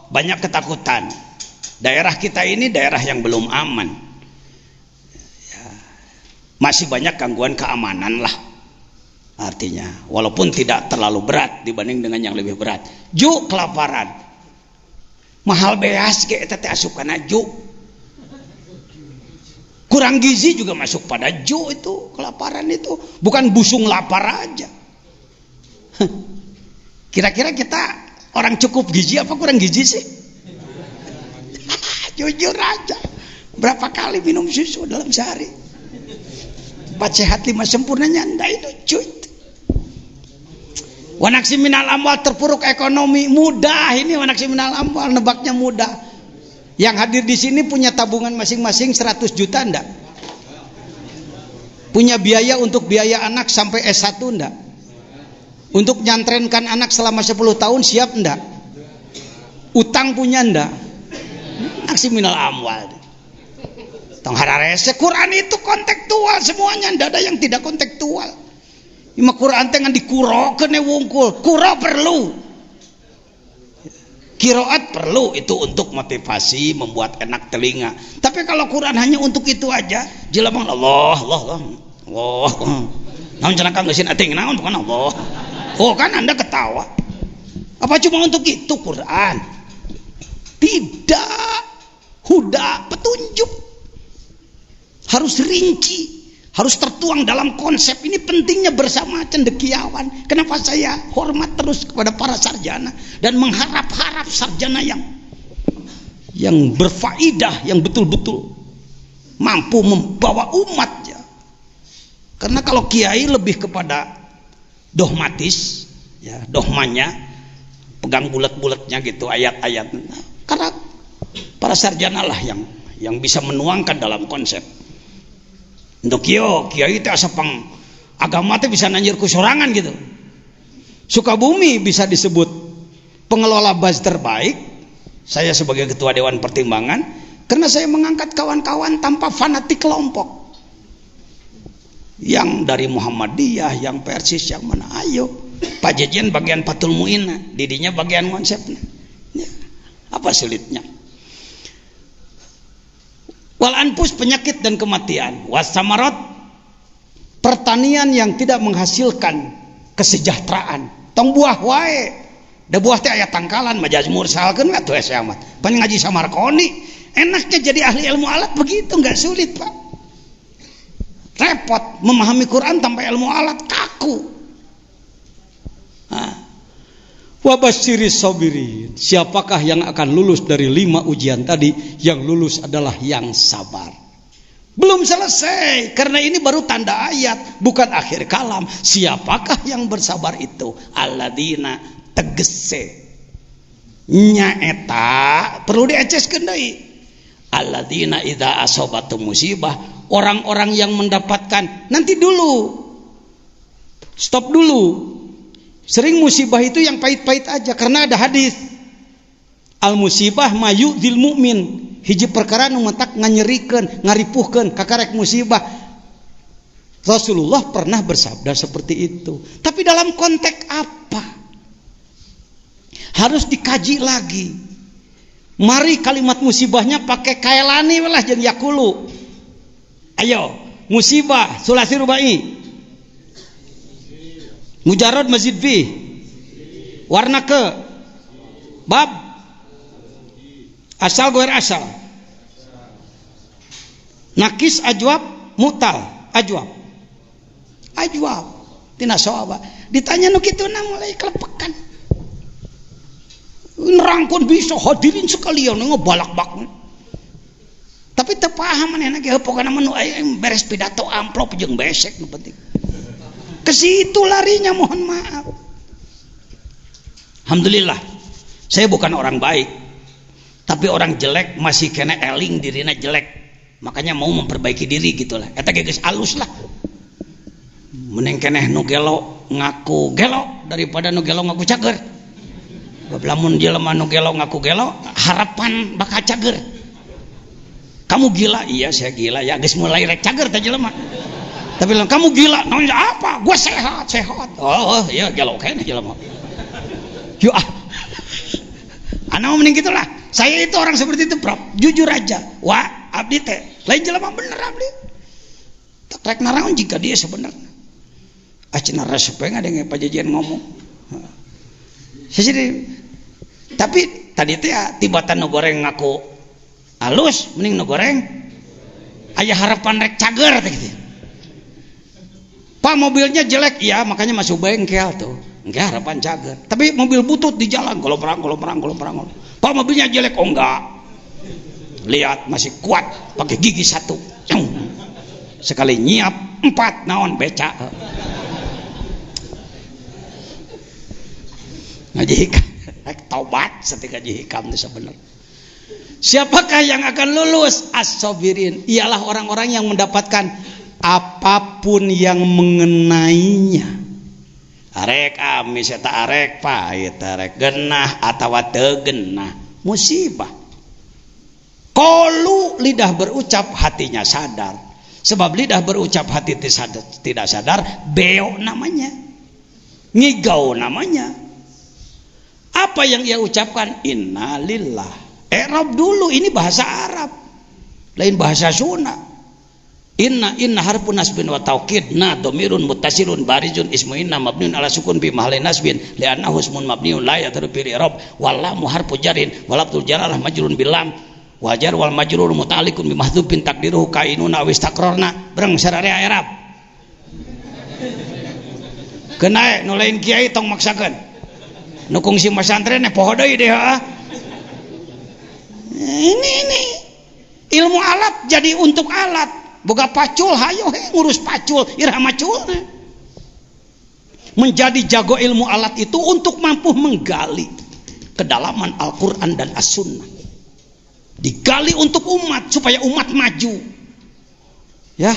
Speaker 1: banyak ketakutan. Daerah kita ini daerah yang belum aman. Ya, masih banyak gangguan keamanan lah. Artinya, walaupun tidak terlalu berat dibanding dengan yang lebih berat. Kelaparan. Mahal beas ge eta teh asupkana kurang gizi juga masuk pada itu kelaparan itu bukan busung lapar aja. Kira-kira kita orang cukup gizi apa kurang gizi sih? Jujur aja, berapa kali minum susu dalam sehari? 4 sehat 5 sempurna nyanda itu cuy. Wanaksi minal amwal, terpuruk ekonomi, mudah ini wanaksi minal amwal, nebaknya mudah. Yang hadir di sini punya tabungan masing-masing 100 juta enggak? Punya biaya untuk biaya anak sampai S1 enggak? Untuk nyantrenkan anak selama 10 tahun siap enggak? Utang punya enggak? Aksi minal amwal. Tong hararese Quran itu kontekstual semuanya, enggak ada yang tidak kontekstual. Ima Quran teh ngan dikurokeun wungkul. Kuro perlu. Qiraat perlu itu untuk motivasi, membuat enak telinga. Tapi kalau Quran hanya untuk itu aja, jelema Allah. Namun cenah kang geusin ating naon bukan Allah. Oh kan Anda ketawa. Apa cuma untuk itu Quran? Tidak. Huda, petunjuk. Harus rinci. Harus tertuang dalam konsep. Ini pentingnya bersama cendekiawan. Kenapa saya hormat terus kepada para sarjana dan mengharap-harap sarjana yang berfaedah, yang betul-betul mampu membawa umat ya. Karena kalau kiai lebih kepada dogmatis ya, dogmanya pegang bulat-bulatnya gitu ayat-ayat. Karena para sarjana lah yang bisa menuangkan dalam konsep. Untuk kiai itu asapang agama itu bisa nanjir kusorangan gitu. Sukabumi bisa disebut pengelola baz terbaik. Saya sebagai ketua Dewan Pertimbangan karena saya mengangkat kawan-kawan tanpa fanatik kelompok. Yang dari Muhammadiyah, yang Persis, yang mana? Ayo. Pak Jejen bagian Fathul Mu'in, didinya bagian konsepnya. Ya. Apa sulitnya? Wal anfus, penyakit dan kematian. Wasamarat, pertanian yang tidak menghasilkan kesejahteraan. Tong buah wae. Da buah teh aya tangkalan majaz mursalkeun atuh asa amat. Pan ngaji Samarkoni, enaknya jadi ahli ilmu alat begitu, enggak sulit, Pak. Repot memahami Quran tanpa ilmu alat, kaku. Wabasyiris sabirin, siapakah yang akan lulus dari 5 ujian tadi? Yang lulus adalah yang sabar. Belum selesai, karena ini baru tanda ayat, bukan akhir kalam. Siapakah yang bersabar itu? Alladzina tegese nyaeta perlu dieceskeun deui. Alladzina idza asabatu musibah, orang-orang yang mendapatkan, nanti dulu. Stop dulu. Sering musibah itu yang pahit-pahit aja karena ada hadis al musibah mayu'dil mu'min, hiji perkara nu mentak nganyerikeun ngaripuhkeun kakarek musibah. Rasulullah pernah bersabda seperti itu. Tapi dalam konteks apa? Harus dikaji lagi. Mari kalimat musibahnya pakai kailani lah jeung yakulu. Ayo, musibah sulasi rubai. Mujarrad mazid fi. Warna ke bab asal goer asal. Nakis ajwab mutal ajwab. Ajwab tina sawaba. Ditanya nu kituna mulai kelepekan. Nerangkeun bisa hadirin sekalian ngebalak-balak. Tapi teu paham manehna ge pokona mah nu beres pidato amplop jeung besek nu penting. Ke situ larinya, mohon maaf. Alhamdulillah, saya bukan orang baik, tapi orang jelek masih kena eling dirina jelek, makanya mau memperbaiki diri gitulah. Eta geus alus lah. Mending keneh nu gelo ngaku gelo daripada nu gelo ngaku cager. Lamun jelema nu gelo ngaku gelo, harapan bakal cager. Kamu gila? Iya saya gila ya, geus mulai rek cager teh jelema. Tapi bilang kamu gila, namanya apa? Gue sehat. Oh iya gelo kayaknya jelema. Yuk anak mending gitulah. Saya itu orang seperti itu, Prof. Jujur aja. Wah, abdi teh lain jelema bener abdi. Tak rek naraon jika dia sebenarnya. Cenah resep ngadenge pajajian ngomong. Jadi tapi tadi teh tibatan nu goreng ngaku halus, mending nu goreng aya harapan rek cager teh gitu. Pak mobilnya jelek, ya makanya masuk bengkel tuh. Enggak harapan cager. Tapi mobil butut di jalan, kalau perang. Pak mobilnya jelek, oh enggak. Lihat masih kuat, pakai gigi 1. Sekali nyiap 4 naon beca. Ngaji hikam, taubat setika ngaji hikam itu sebenarnya. Siapakah yang akan lulus? As-sabirin. Ialah orang-orang yang mendapatkan apapun yang mengenainya. Arek amis eta arek pahit, arek genah atawa teu genah, musibah. Qalu lidah berucap hatinya sadar. Sebab lidah berucap hati tidak sadar, beo namanya. Ngigau namanya. Apa yang ia ucapkan? Innalillah. I'rab dulu, ini bahasa Arab. Lain bahasa Sunda. Inna harfun nasbin wa taukid na dhamirun muttasilun barizun ismu inna mabniun ala sukun bi mahalli nasbin li'annahu ismun mabniun la yadru bil i'rab wal lam harfu jarin wal lafzul jalalah majrurun bil lam wajar wal majrur muta'alliqun bi mahdhufin taqdiruhu kainuna wa istaqrarna breng sararea i'rab kenae nu lain kiai tong maksakeun nu kungsi masantren poho deui deh ini ilmu alat jadi untuk alat. Boga pacul, hayo ngurus pacul, irah macul. Menjadi jago ilmu alat itu untuk mampu menggali kedalaman Al-Quran dan As-Sunnah. Digali untuk umat supaya umat maju. Ya,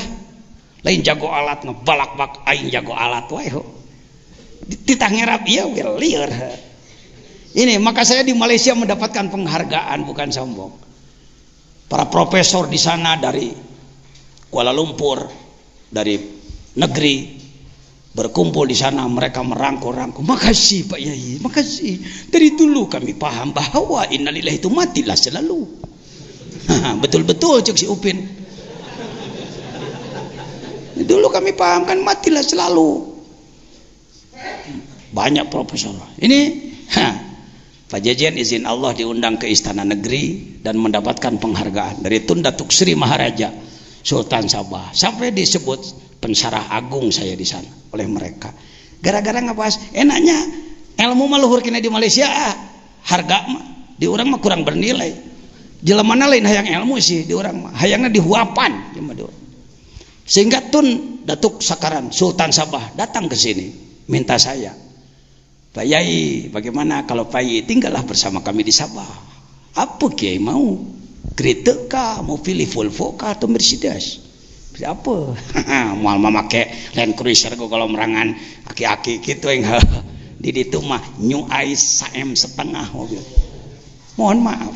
Speaker 1: lain jago alat ngebalak-bak, aing jago alat, wae. Titah ngerap, iya liar. Ini maka saya di Malaysia mendapatkan penghargaan, bukan sombong. Para profesor di sana dari Kuala Lumpur dari negeri berkumpul di sana, mereka merangkul-rangkul. Makasih Pak Yai, makasih. Dari dulu kami paham bahwa innalillahi itu matilah selalu. Betul-betul cek si Upin. Dulu kami paham kan matilah selalu. Banyak profesor. Ini Pak Jajian izin Allah diundang ke Istana Negeri dan mendapatkan penghargaan dari Tun Datuk Sri Maharaja Sultan Sabah, sampai disebut pensarah agung saya di sana oleh mereka. Gara-gara ngebahas enaknya ilmu mah luhur kena di Malaysia, harga mah di urang mah kurang bernilai. Jelemana lain hayang ilmu sih di urang mah, hayangna dihuapan. Sehingga Tun Datuk Sakaran Sultan Sabah datang ke sini minta saya, Pak Yai, bagaimana kalau Pak Yai tinggallah bersama kami di Sabah? Apa Kiai mau? Kritik kah, mau pilih Volvo kah atau Mercedes? Apa? Mau make Land Cruiser kalau merangan aki-aki gitu yang di situ mah New Ice 1,5 mobil. Mohon maaf.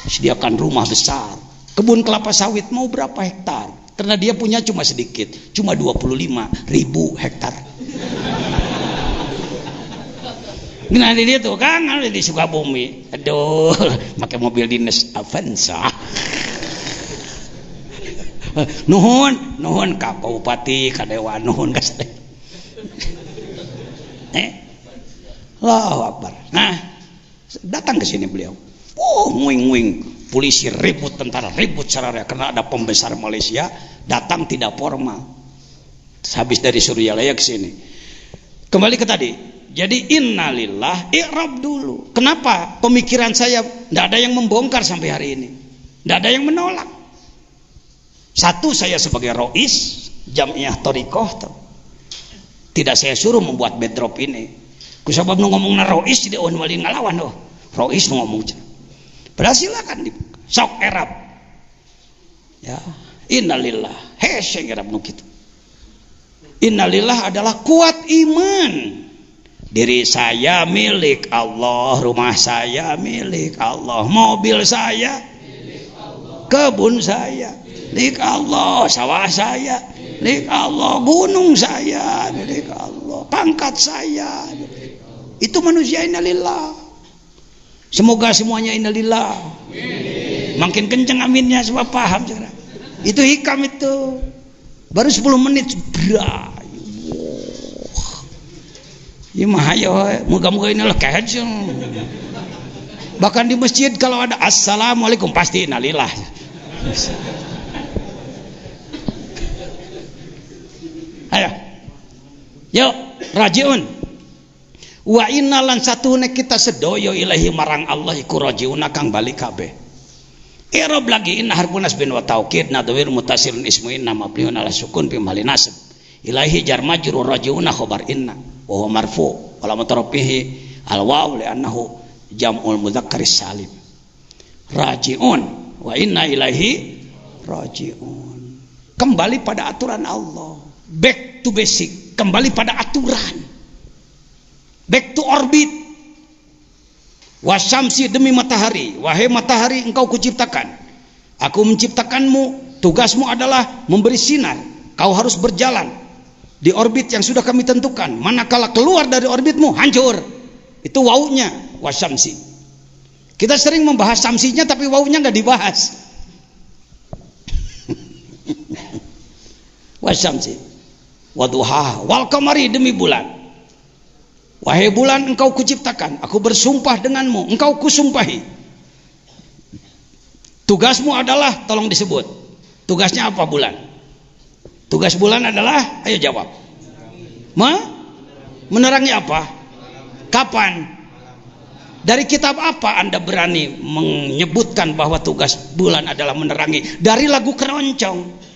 Speaker 1: sediakan rumah besar, kebun kelapa sawit mau berapa hektar, karena dia punya cuma sedikit, cuma 25.000 hektar. Nah dia tuh kan di Sukabumi, aduh, pakai mobil dinas Avanza. nuhun ka Bupati, ka Dewan, nuhun ka Allahu Akbar. Nah, datang ke sini beliau. Nguing-nguing, polisi ribut, tentara ribut sararea karena ada pembesar Malaysia datang tidak formal. Habis dari Suryalaya ke sini. Kembali ke tadi. Jadi innalillah, i'rab dulu. Kenapa? Pemikiran saya tidak ada yang membongkar sampai hari ini. Tidak ada yang menolak. Satu, saya sebagai rois Jamiah Thariqah tidak saya suruh membuat bedrop ini. Kusabab nu ngomong na rois jadi on wali ngalawan doh. Rois nu ngomong. Padahal silakan dibuka. Sok erab. Ya, innalillah. Hese erab nu kitu. Innalillah adalah kuat iman. Diri saya milik Allah, rumah saya milik Allah, mobil saya milik Allah, kebun saya milik Allah, sawah saya milik Allah, gunung saya milik Allah, pangkat saya milik Allah. Itu manusia innalillah. Semoga semuanya innalillah. Makin kenceng aminnya sebab paham sekarang. Itu hikam itu. Baru 10 menit bra. Ya mah ayo, moga-moga inilah kehaji. Bahkan di masjid kalau ada assalamualaikum pasti innalillah. Ayo, yuk rajiun. Wa innalan satune kita sedoyo ilahi marang Allah iku rajiuna kang balik kabeh. I'rab lagi inna harfun nasbin wa taukid nadwir mutasilun ismu inna mabniun ala sukun fi mahali nasb. Ilahi jar majrur rajiuna khabar inna wa huwa marfu wala mutarafihi al waw li annahu jam'ul mudzakkaris salim. Rajiun wa inna ilaihi rajiun. Kembali pada aturan Allah. Back to basic, kembali pada aturan. Back to orbit. Wasyamsi demi matahari, wahai matahari engkau kuciptakan. Aku menciptakanmu, tugasmu adalah memberi sinar. Kau harus berjalan di orbit yang sudah kami tentukan. Manakala keluar dari orbitmu, hancur. Itu wawunya, wasyamsi. Kita sering membahas samsinya tapi wawunya nggak dibahas. Wasyamsi, waduha, wal qamari demi bulan. Wahai bulan engkau kuciptakan, aku bersumpah denganmu, engkau kusumpahi. Tugasmu adalah, tolong disebut. Tugasnya apa bulan? Tugas bulan adalah, ayo jawab. Menerangi apa? Kapan? Dari kitab apa Anda berani menyebutkan bahwa tugas bulan adalah menerangi? Dari lagu keroncong.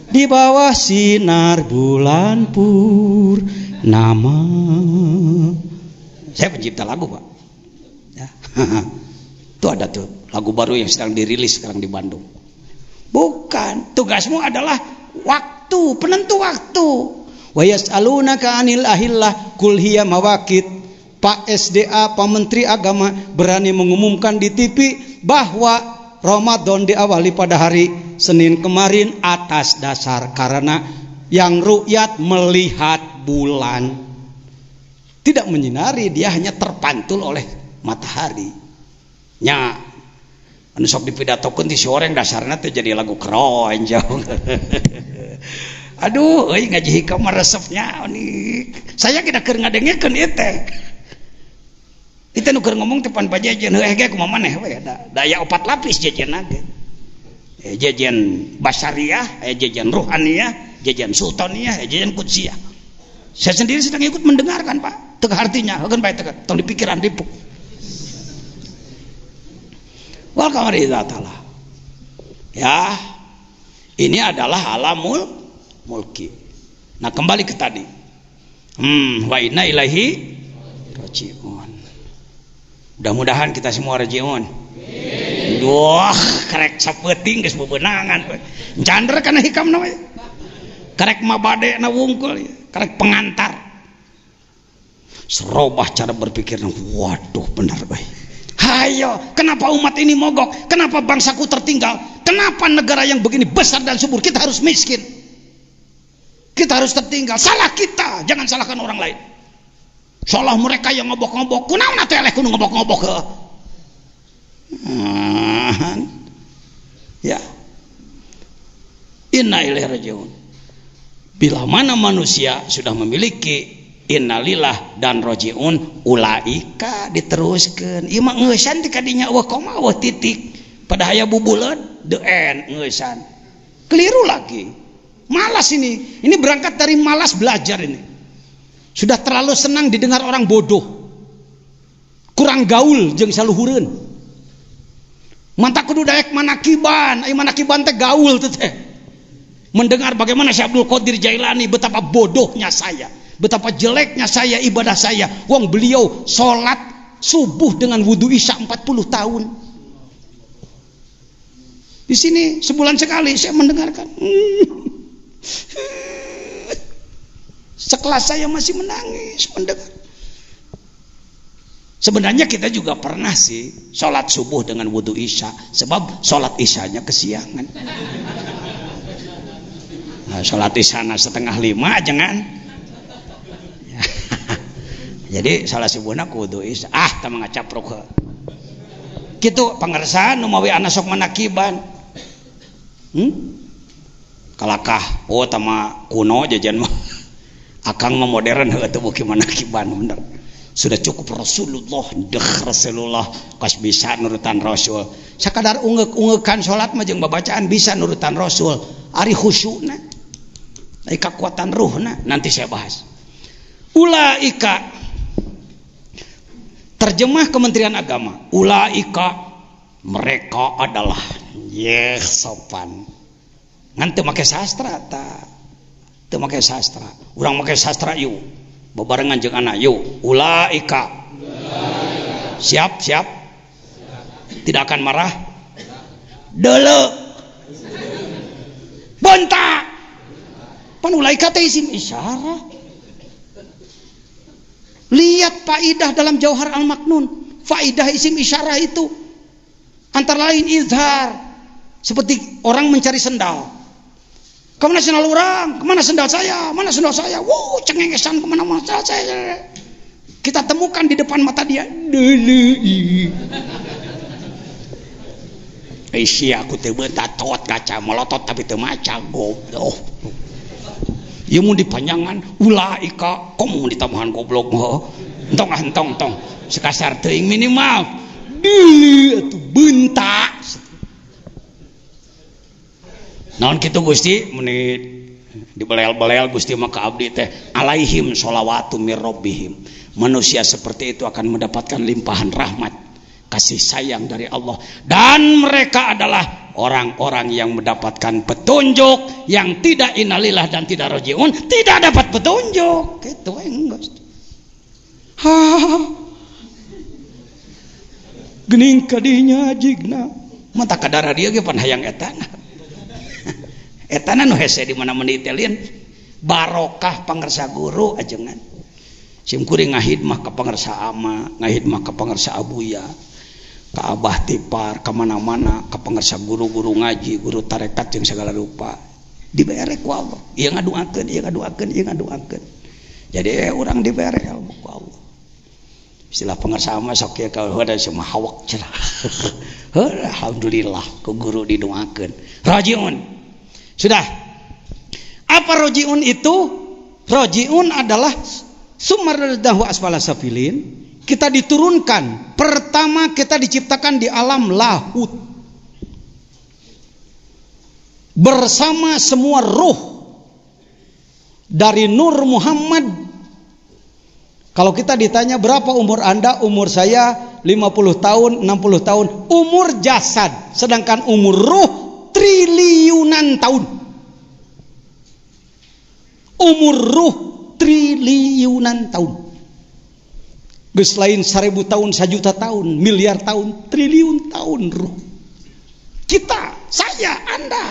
Speaker 1: Di bawah sinar bulan purnama. Saya pencipta lagu, Pak. Ya. Itu ada tuh lagu baru yang sedang dirilis sekarang di Bandung. Bukan, tugasmu adalah waktu, penentu waktu. Wa yas'alunaka 'anil ahillah qul hiya mawaqit. Pak SDA, Pak Menteri Agama berani mengumumkan di TV bahwa Ramadan diawali pada hari Senin kemarin atas dasar karena yang ru'yat melihat bulan, tidak menyinari, dia hanya terpantul oleh matahari. Nya anu sok dipidatokeun ti soreng dasarna teh jadi lagu keroncong. Aduh, euy ngaji hikam resepnya nih. Saya kita keur ngadengekeun ieu teh. Kita nu keur ngomong teh pan pajajan heuh ge kumaha maneh we daya 4 lapis jajanna ge. Jajan basariah, jajan ruhaniyah, jajan sultaniyah, jajan kudsiyah. Saya sendiri sedang ikut mendengarkan, Pak. Teu artinya, heukeun bae teu tong di pikiran dipuk. Wal qamari idza tala. Ya. Ini adalah alamul mulki. Nah, kembali ke tadi. Wa inna ilaihi rajiun. Mudah-mudahan kita semua rajiun. Wah, karek sapeuting geus bebenangan. Jander kana hikamna we. Karek mabade na wungkul, karek pengantar. Serobah cara berpikirna. Waduh, benar bae. Hayo, kenapa umat ini mogok? Kenapa bangsaku tertinggal? Kenapa negara yang begini besar dan subur kita harus miskin? Kita harus tertinggal. Salah kita, jangan salahkan orang lain. Salah mereka yang ngobok-ngobok. Kunaon atuh eleh kudu ngobok-ngobok heuh. Ya. Inna ilaihi rajiun. Bila mana manusia sudah memiliki innalillah dan rajiun, ulaika diteruskan. Ieu mah ngeusan di kadinya eueuh koma eueuh titik. Pada aya bubuleun the end ngeusan. Keliru lagi. Malas ini. Ini berangkat dari malas belajar ini. Sudah terlalu senang didengar orang bodoh. Kurang gaul jeung saluhureun. Manta kudu daek manakiban, ai manakiban teh gaul teh. Mendengar bagaimana Syekh Abdul Qadir Jailani, betapa bodohnya saya, betapa jeleknya saya ibadah saya. Wong beliau sholat subuh dengan wudhu isya 40 tahun. Di sini sebulan sekali saya mendengarkan. Sekelas saya masih menangis mendengar. Sebenarnya kita juga pernah sih sholat subuh dengan wudhu isya, sebab sholat isyanya kesiangan. Nah, sholat isyana 4:30 jangan. Jadi sholat subuhna kudu isya. Teu ngacapruk. Kitu pangarsan nu mawi anak sok manakiban. Kalakah tama kuno jajan mah. Akang mah modern heuh teu beuki manakiban bener. Sudah cukup Rasulullah kas bisa nurutan Rasul. Sakadar ungeuk-ungeukkan sholat mah jeung babacaan bisa nurutan Rasul. Ari khusyukna, ari kekuatan ruhna nanti saya bahas. Ulaika, terjemah Kementerian Agama. Ulaika, mereka adalah sopan. Ngan teu make sastra ta. Teu make sastra. Urang make sastra yuk. Bebarengan jeung anak yuk. Ulaika. Siap. Tidak akan marah. Deuleu. Bontak. Pan ulaika teh isim isyarah. Lihat faidah dalam Jauhar Al-Maknun. Faidah isim isyarah itu antara lain izhar. Seperti orang mencari sendal. Kemana sendal orang? Kemana sendal saya? Mana sendal saya? Wow, cengengesan kemana-mana sendal saya. Kita temukan di depan mata dia. Sia aku teu bentat tot kaca melotot tapi teu maca goblok. Ieu mun dipanjangan ulaika, komo ditambahan goblok mah. Entong. Sekasar teuing minimal. Deuleu atuh bentak. Naon kitu Gusti meni dibelel-belel Gusti maka abdi teh alaihim sholawatu mir rabbihim. Manusia seperti itu akan mendapatkan limpahan rahmat, kasih sayang dari Allah, dan mereka adalah orang-orang yang mendapatkan petunjuk. Yang tidak innalillah dan tidak rajiun tidak dapat petunjuk. Kitu enggeus. Geuning kadinya jigna. Mata kadara dia ge pan hayang etana. Etana nu hese di mana menitelin barokah pangersa guru ajengan. Simkuring ngahidmah ka pangersa ama, ngahidmah ka pangersa abuya, ka abah tipar, ka mana-mana, ka pangersa guru-guru ngaji, guru tarekat jeung segala rupa. Dibere ku Allah. Ieu ngaduakeun. Jadi urang dibere ilmu ku Allah. Istilah pangersa ama sok ye ka heuda semua hawak cenah. Alhamdulillah ku guru didoakeun. Rajiun. Sudah. Apa rojiun itu? Rojiun adalah sumardahu asfala safilin. Kita diturunkan. Pertama kita diciptakan di alam lahut. Bersama semua ruh. Dari Nur Muhammad. Kalau kita ditanya berapa umur Anda? Umur saya 50 tahun, 60 tahun. Umur jasad. Sedangkan umur ruh triliunan tahun. Umur ruh triliunan tahun. Geus lain 1000 tahun, 1 juta tahun, miliar tahun, triliun tahun ruh. Kita, saya, Anda.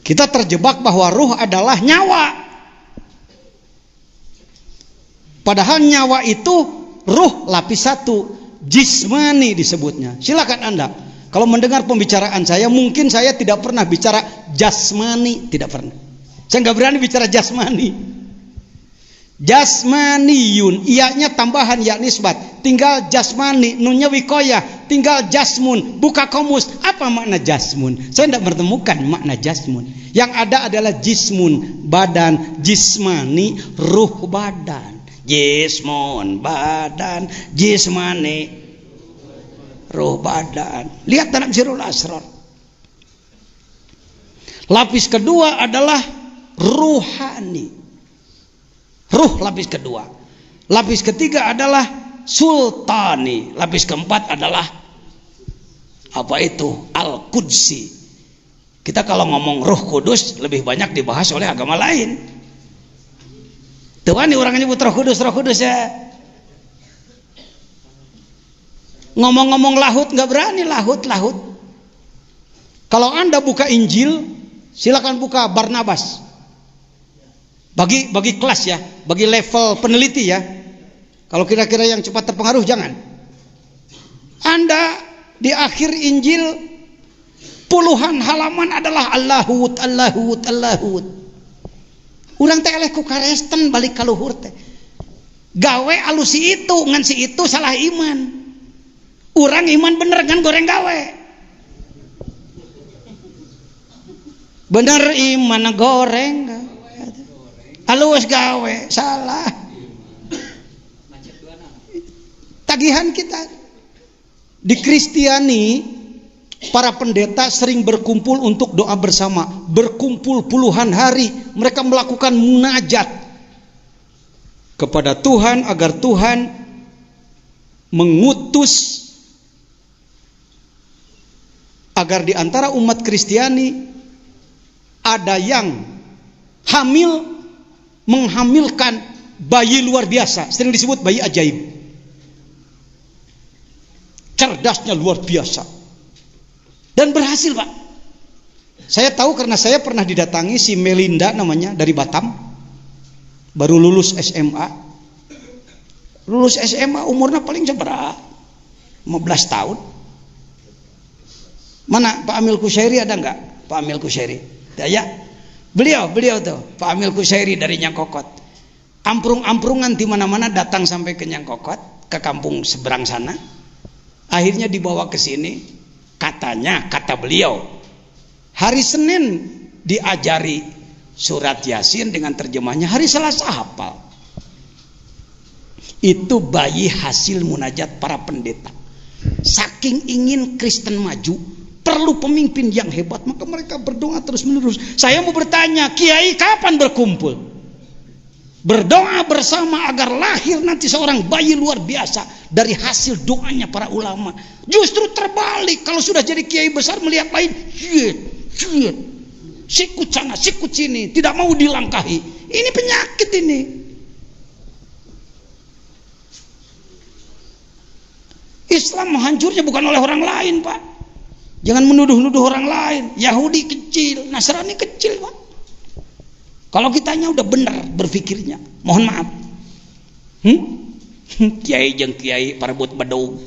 Speaker 1: Kita terjebak bahwa ruh adalah nyawa. Padahal nyawa itu
Speaker 2: ruh lapis 1, jismani disebutnya. Silakan Anda. Kalau mendengar pembicaraan saya, mungkin saya tidak pernah bicara jasmani, tidak pernah. Saya nggak berani bicara jasmani. Jasmaniyun, iyanya tambahan ya nisbat, tinggal jasmani, nunnya wikoyah, tinggal jasmun. Buka komus, apa makna jasmun? Saya tidak menemukan makna jasmun. Yang ada adalah jismun, badan, jismani, ruh badan. Jismun, badan, jismani, ruh badan. Lihat dalam Sirul Asrar. Lapis kedua adalah ruhani. Ruh lapis kedua. Lapis ketiga adalah sultani. Lapis keempat adalah apa itu? Al-Qudsi. Kita kalau ngomong Ruh Kudus lebih banyak dibahas oleh agama lain. Tuhan orang nyebut Roh Kudus ya. Ngomong-ngomong lahut nggak berani, lahut. Kalau Anda buka Injil, silakan buka Barnabas. Bagi kelas ya, bagi level peneliti ya. Kalau kira-kira yang cepat terpengaruh jangan. Anda di akhir Injil puluhan halaman adalah Allahut. Urang teh eleh ku karesten balik ka luhur teh. Gawe alus si itu, ngan si itu salah iman. Urang iman bener ngan goreng gawe. Bener iman goreng. Halus gawe, salah. Tagihan kita di Kristiani, para pendeta sering berkumpul untuk doa bersama, berkumpul puluhan hari. Mereka melakukan munajat kepada Tuhan agar Tuhan mengutus agar di antara umat Kristiani ada yang hamil, menghamilkan bayi luar biasa, sering disebut bayi ajaib. Cerdasnya luar biasa. Dan berhasil, Pak. Saya tahu karena saya pernah didatangi si Melinda namanya dari Batam. Baru lulus SMA. Lulus SMA umurnya paling seberapa? 15 tahun. Mana Pak Amil Kusyairi ada enggak? Pak Amil Kusyairi. Ya. Beliau tuh Pak Amil Kusyairi dari Nyangkokot. Amprung-amprungan di mana-mana datang sampai ke Nyangkokot, ke kampung seberang sana. Akhirnya dibawa ke sini. Kata beliau, hari Senin diajari surat Yasin dengan terjemahnya, hari Selasa hafal. Itu bayi hasil munajat para pendeta. Saking ingin Kristen maju, perlu pemimpin yang hebat, maka mereka berdoa terus menerus. Saya mau bertanya, Kiai kapan berkumpul? Berdoa bersama agar lahir nanti seorang bayi luar biasa dari hasil doanya para ulama. Justru terbalik, kalau sudah jadi kiai besar melihat lain, sikut sana, sikut sini, tidak mau dilangkahi. Ini penyakit ini. Islam hancurnya bukan oleh orang lain, Pak. Jangan menuduh-nuduh orang lain. Yahudi kecil, Nasrani kecil, Pak. Kalau kitanya udah benar berpikirnya, mohon maaf. Kiai jeung kiai parebut bedug,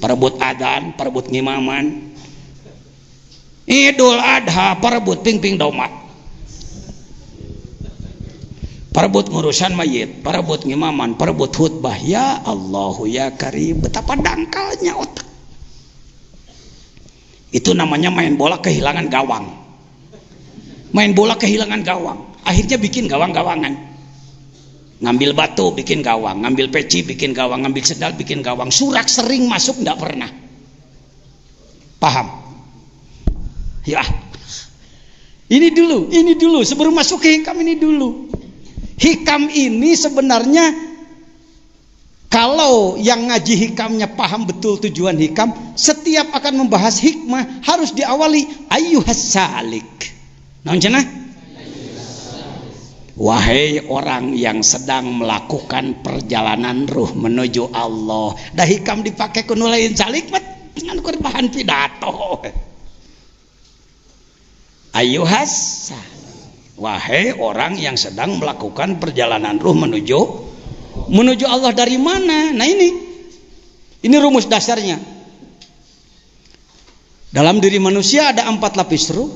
Speaker 2: parebut adan, parebut ngimaman. Idul Adha parebut ping-ping domat. Parebut ngurusan mayit, parebut ngimaman, parebut khutbah. Ya Allahu ya Karim, betapa dangkalnya otak. Itu namanya main bola kehilangan gawang. Main bola kehilangan gawang, akhirnya bikin gawang-gawangan. Ngambil batu bikin gawang, ngambil peci bikin gawang, ngambil sendal bikin gawang. Surak sering masuk enggak pernah. Paham? Ya. Ini dulu sebelum masuk ke hikam ini dulu. Hikam ini sebenarnya kalau yang ngaji hikamnya paham betul tujuan hikam, setiap akan membahas hikmah harus diawali ayyuhas salik. Naon cenah? Wahai orang yang sedang melakukan perjalanan ruh menuju Allah. Dah hikam dipakai kuno lain salik mah ngan bahan pidato. Ayyuhas salik. Wahai orang yang sedang melakukan perjalanan ruh menuju Menuju Allah dari mana? Nah ini rumus dasarnya. Dalam diri manusia ada 4 lapis ruh.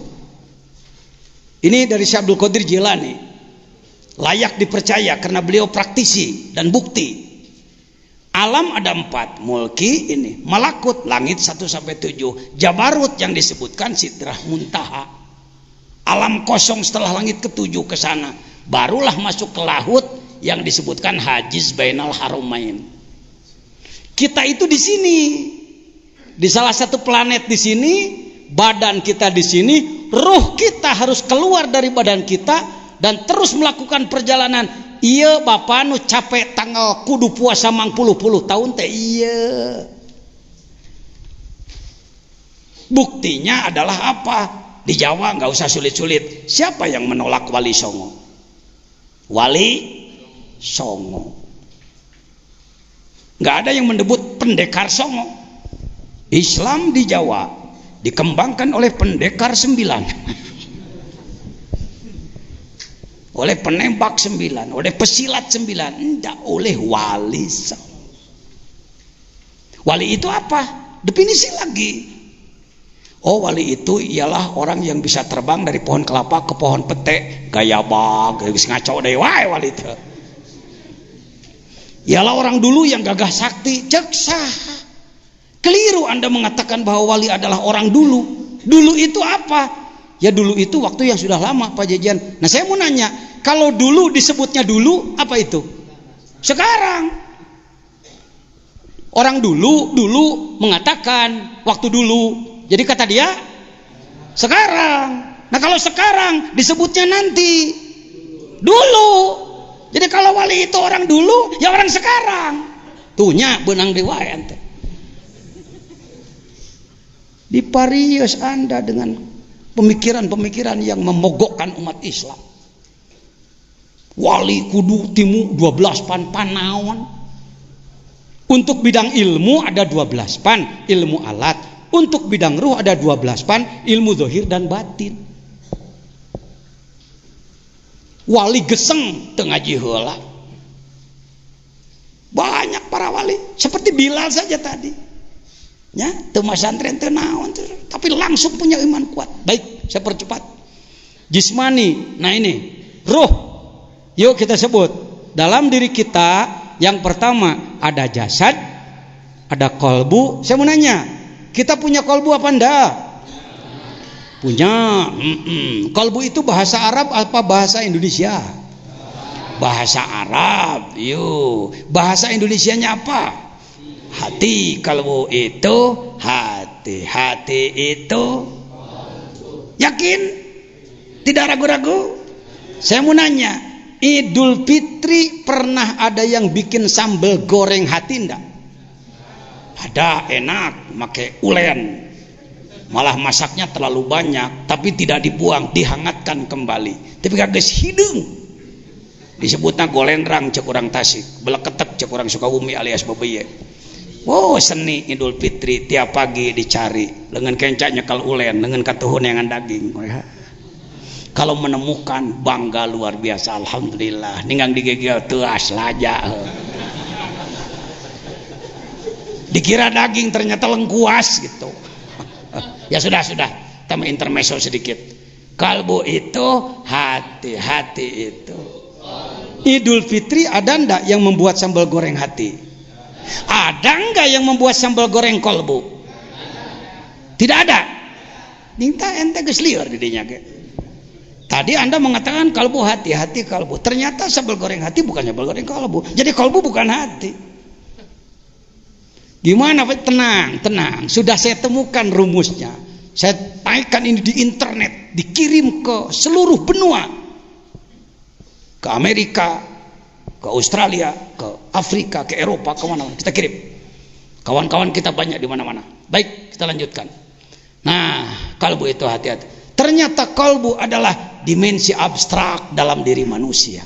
Speaker 2: Ini dari Syekh Abdul Qadir Jilani. Layak dipercaya karena beliau praktisi dan bukti. Alam ada 4, mulki ini, malakut langit 1-7, jabarut yang disebutkan sidrah muntaha. Alam kosong setelah langit ke-7 ke sana, barulah masuk ke laut yang disebutkan hajiz bainal haramain. Kita itu di sini, di salah satu planet di sini, badan kita di sini, ruh kita harus keluar dari badan kita dan terus melakukan perjalanan. Iya bapak nu capek tanggal kudu puasa mang puluh tahun teh iya. Buktinya adalah apa? Di Jawa nggak usah sulit-sulit. Siapa yang menolak Wali Songo? Wali Songo. Nggak ada yang mendebut pendekar Songo. Islam di Jawa dikembangkan oleh pendekar 9. Oleh penembak 9, oleh pesilat 9, tidak oleh wali. Wali itu apa? Definisi lagi. Oh, wali itu ialah orang yang bisa terbang dari pohon kelapa ke pohon pete, gaya bag, ngaco deh, wae wali itu. Ialah orang dulu yang gagah sakti, ceksa. Keliru Anda mengatakan bahwa wali adalah orang dulu. Dulu itu apa? Ya dulu itu waktu yang sudah lama Pak Jajan. Nah saya mau nanya, kalau dulu disebutnya dulu apa itu? Sekarang. Orang dulu mengatakan waktu dulu. Jadi kata dia sekarang. Nah kalau sekarang disebutnya nanti dulu. Jadi kalau wali itu orang dulu, ya orang sekarang. Tuhnya benang dewa ente. Diparius Anda dengan pemikiran-pemikiran yang memogokkan umat Islam. Wali kudu timu 12 panaon. Untuk bidang ilmu ada 12 pan, ilmu alat. Untuk bidang ruh ada 12 pan, ilmu zahir dan batin. Wali geseng teu ngaji heula. Banyak para wali, seperti Bilal saja tadi. Ya, teu masantren teu naon, tapi langsung punya iman kuat. Baik, saya percepat. Jismani, nah ini ruh. Yuk kita sebut. Dalam diri kita yang pertama ada jasad, ada kolbu. Saya mau nanya, kita punya kolbu apa enggak? Punya. Kolbu itu bahasa Arab apa bahasa Indonesia? Bahasa Arab. Yuk, bahasa Indonesianya apa? Hati. Kalbu itu hati. Hati itu yakin? Tidak ragu-ragu? Saya mau nanya, Idul Fitri pernah ada yang bikin sambal goreng hati enggak? Ada, enak, pakai ulen. Malah masaknya terlalu banyak, tapi tidak dibuang, dihangatkan kembali. Tapi kagak hidung. Disebutnya golendrang cek urang Tasik, beleketek cek urang Sukabumi alias Bebeye. Oh, seni Idul Fitri tiap pagi dicari dengan kencak nyekal ulen dengan katuhun yang daging. Kalau menemukan bangga luar biasa, alhamdulillah. Ninggang digegel teas laja. Dikira daging ternyata lengkuas gitu. Ya sudah, tambah intermezzo sedikit. Kalbu itu hati, hati itu. Idul Fitri ada ndak yang membuat sambal goreng hati? Ada enggak yang membuat sambal goreng kolbu? Tidak ada. Minta ente geus lieur di dinya ge. Tadi Anda mengatakan kalbu hati, hati kalbu. Ternyata sambal goreng hati bukan sambal goreng kalbu. Jadi kalbu bukan hati. Gimana Pak? Tenang. Sudah saya temukan rumusnya. Saya naikkan ini di internet, dikirim ke seluruh benua. Ke Amerika, ke Australia, ke Afrika, ke Eropa, ke mana-mana kita kirim. Kawan-kawan kita banyak di mana-mana. Baik, kita lanjutkan. Nah, kalbu itu hati-hati. Ternyata kalbu adalah dimensi abstrak dalam diri manusia.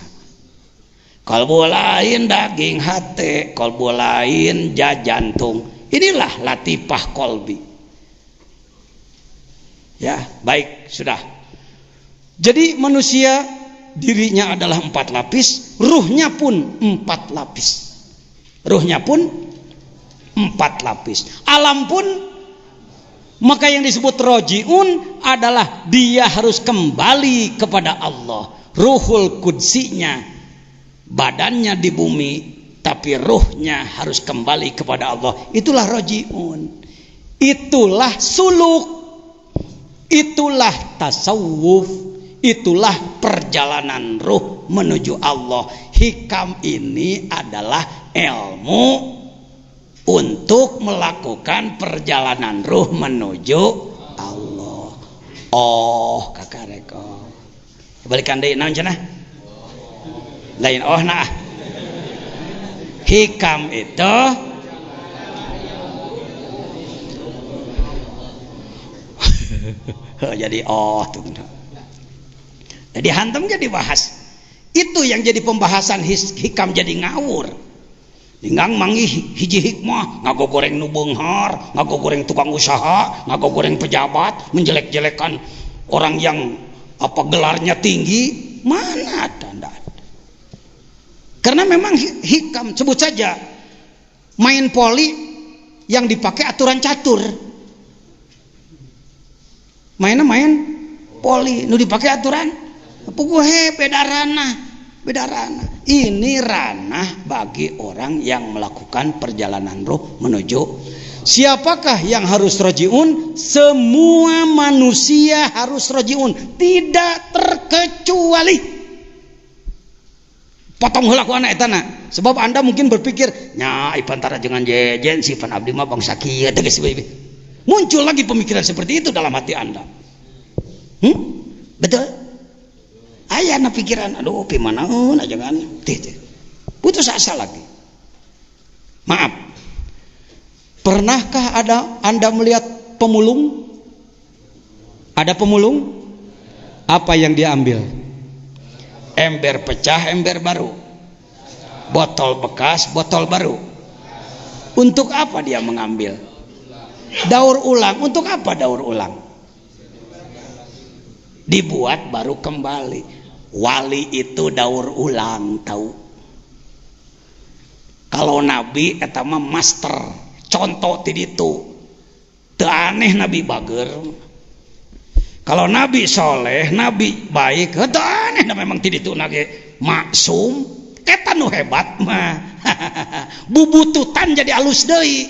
Speaker 2: Kalbu lain daging hati, kalbu lain jantung. Inilah latifah kolbi. Ya, baik, sudah. Jadi manusia dirinya adalah 4 lapis, ruhnya pun 4 lapis. Ruhnya pun 4 lapis. Alam pun, maka yang disebut rojiun adalah dia harus kembali kepada Allah. Ruhul kudsinya, badannya di bumi, tapi ruhnya harus kembali kepada Allah. Itulah rojiun. Itulah suluk. Itulah tasawuf. Itulah perjalanan ruh menuju Allah. Hikam ini adalah ilmu untuk melakukan perjalanan ruh menuju Allah. Oh, kakak reko. Balikan deui naon cenah? Lain oh nah. Hikam itu jadi oh tuh. Jadi hantam jadi bahas. Itu yang jadi pembahasan hikam jadi ngawur. Tinggang mangi hiji hikmah, ngagogoreng nu beunghar, ngagogoreng tukang usaha, ngagogoreng pejabat, menjelek-jelekan orang yang apa gelarnya tinggi, mana ada enggak ada. Karena memang hikam, sebut saja main poli yang dipakai aturan catur. Mainnya main poli nu dipakai aturan puguhe beda ranah. Ini ranah bagi orang yang melakukan perjalanan ruh menuju. Siapakah yang harus rojiun? Semua manusia harus rojiun, tidak terkecuali. Potong heula ku anak etana. Sebab Anda mungkin berpikir, nya ipantara jangan jejen si pan abdi mah bangsa kieu teh geus bae. Muncul lagi pemikiran seperti itu dalam hati Anda. Betul? Aya na pikiran, aduh pimanaun aja kan. Putus asa lagi. Maaf. Pernahkah Anda melihat pemulung? Ada pemulung? Apa yang dia ambil? Ember pecah, ember baru. Botol bekas, botol baru. Untuk apa dia mengambil? Daur ulang. Untuk apa daur ulang? Dibuat baru kembali. Wali itu daur ulang, tahu? Kalau Nabi eta mah master, contoh ti ditu. Teu aneh Nabi bager. Kalau Nabi soleh, Nabi baik, teu aneh memang ti ditu nage maksum. Eta nu hebat mah. Bubututan jadi alus deui.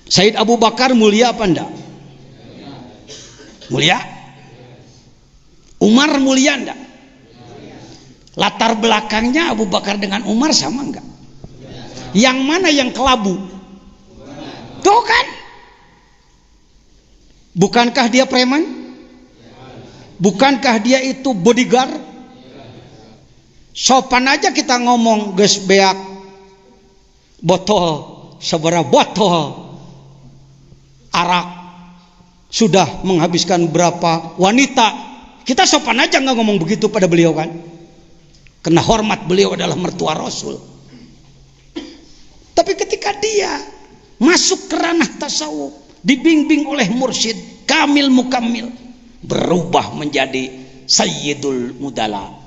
Speaker 2: Said Abu Bakar mulia apa enggak? Mulia? Umar mulia enggak? Latar belakangnya Abu Bakar dengan Umar sama enggak? Yang mana yang kelabu? Tuh kan? Bukankah dia preman? Bukankah dia itu bodyguard? Sopan aja kita ngomong geus beak botol sabaraha botol arak sudah menghabiskan berapa wanita, kita sopan aja nggak ngomong begitu pada beliau kan, karena hormat beliau adalah mertua Rasul. Tapi ketika dia masuk ke ranah tasawuf, dibimbing oleh mursyid kamil mukamil, berubah menjadi sayyidul mudala,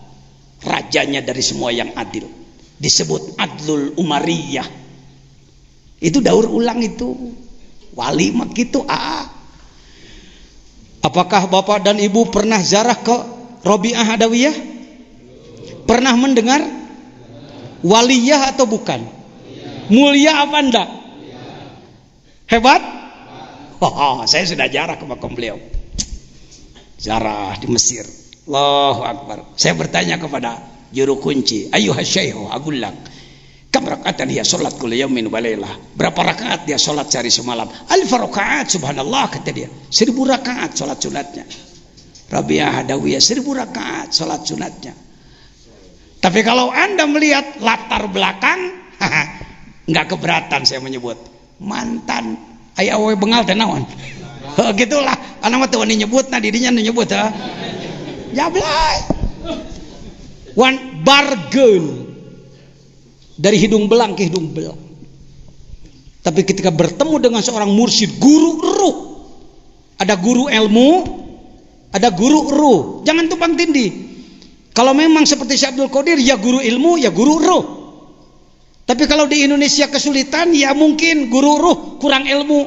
Speaker 2: rajanya dari semua yang adil, disebut adlul umariyah. Itu daur ulang itu wali mak gitu. Apakah bapak dan ibu pernah ziarah ke Robiah Adawiyah? Pernah mendengar? Waliyah atau bukan? Mulia apa enggak? Hebat? Saya sudah ziarah ke makam beliau. Ziarah di Mesir. Allahu Akbar. Saya bertanya kepada juru kunci, ayuhas syaihu agullang, kam rakaatan dia salat kul yaumin wa lailah? Berapa rakaat dia salat sehari semalam? Alf rakaat, subhanallah, kata dia. 1000 rakaat salat sunatnya. Rabi'ah Adawiyah 1000 rakaat salat sunatnya. Tapi kalau Anda melihat latar belakang, enggak keberatan saya menyebut. Mantan aya awe bengal teh naon? Gitulah, anak mah teu wani nyebutna, dirinya nu nyebut ha. Jablay. One bargain. Dari hidung belang ke hidung belang. Tapi ketika bertemu dengan seorang mursyid, guru ruh, Ada guru ilmu, ada guru ruh. Jangan tumpang tindih. Kalau memang seperti Syekh Abdul Qadir, ya guru ilmu, ya guru ruh. Tapi kalau di Indonesia kesulitan, ya mungkin guru ruh kurang ilmu,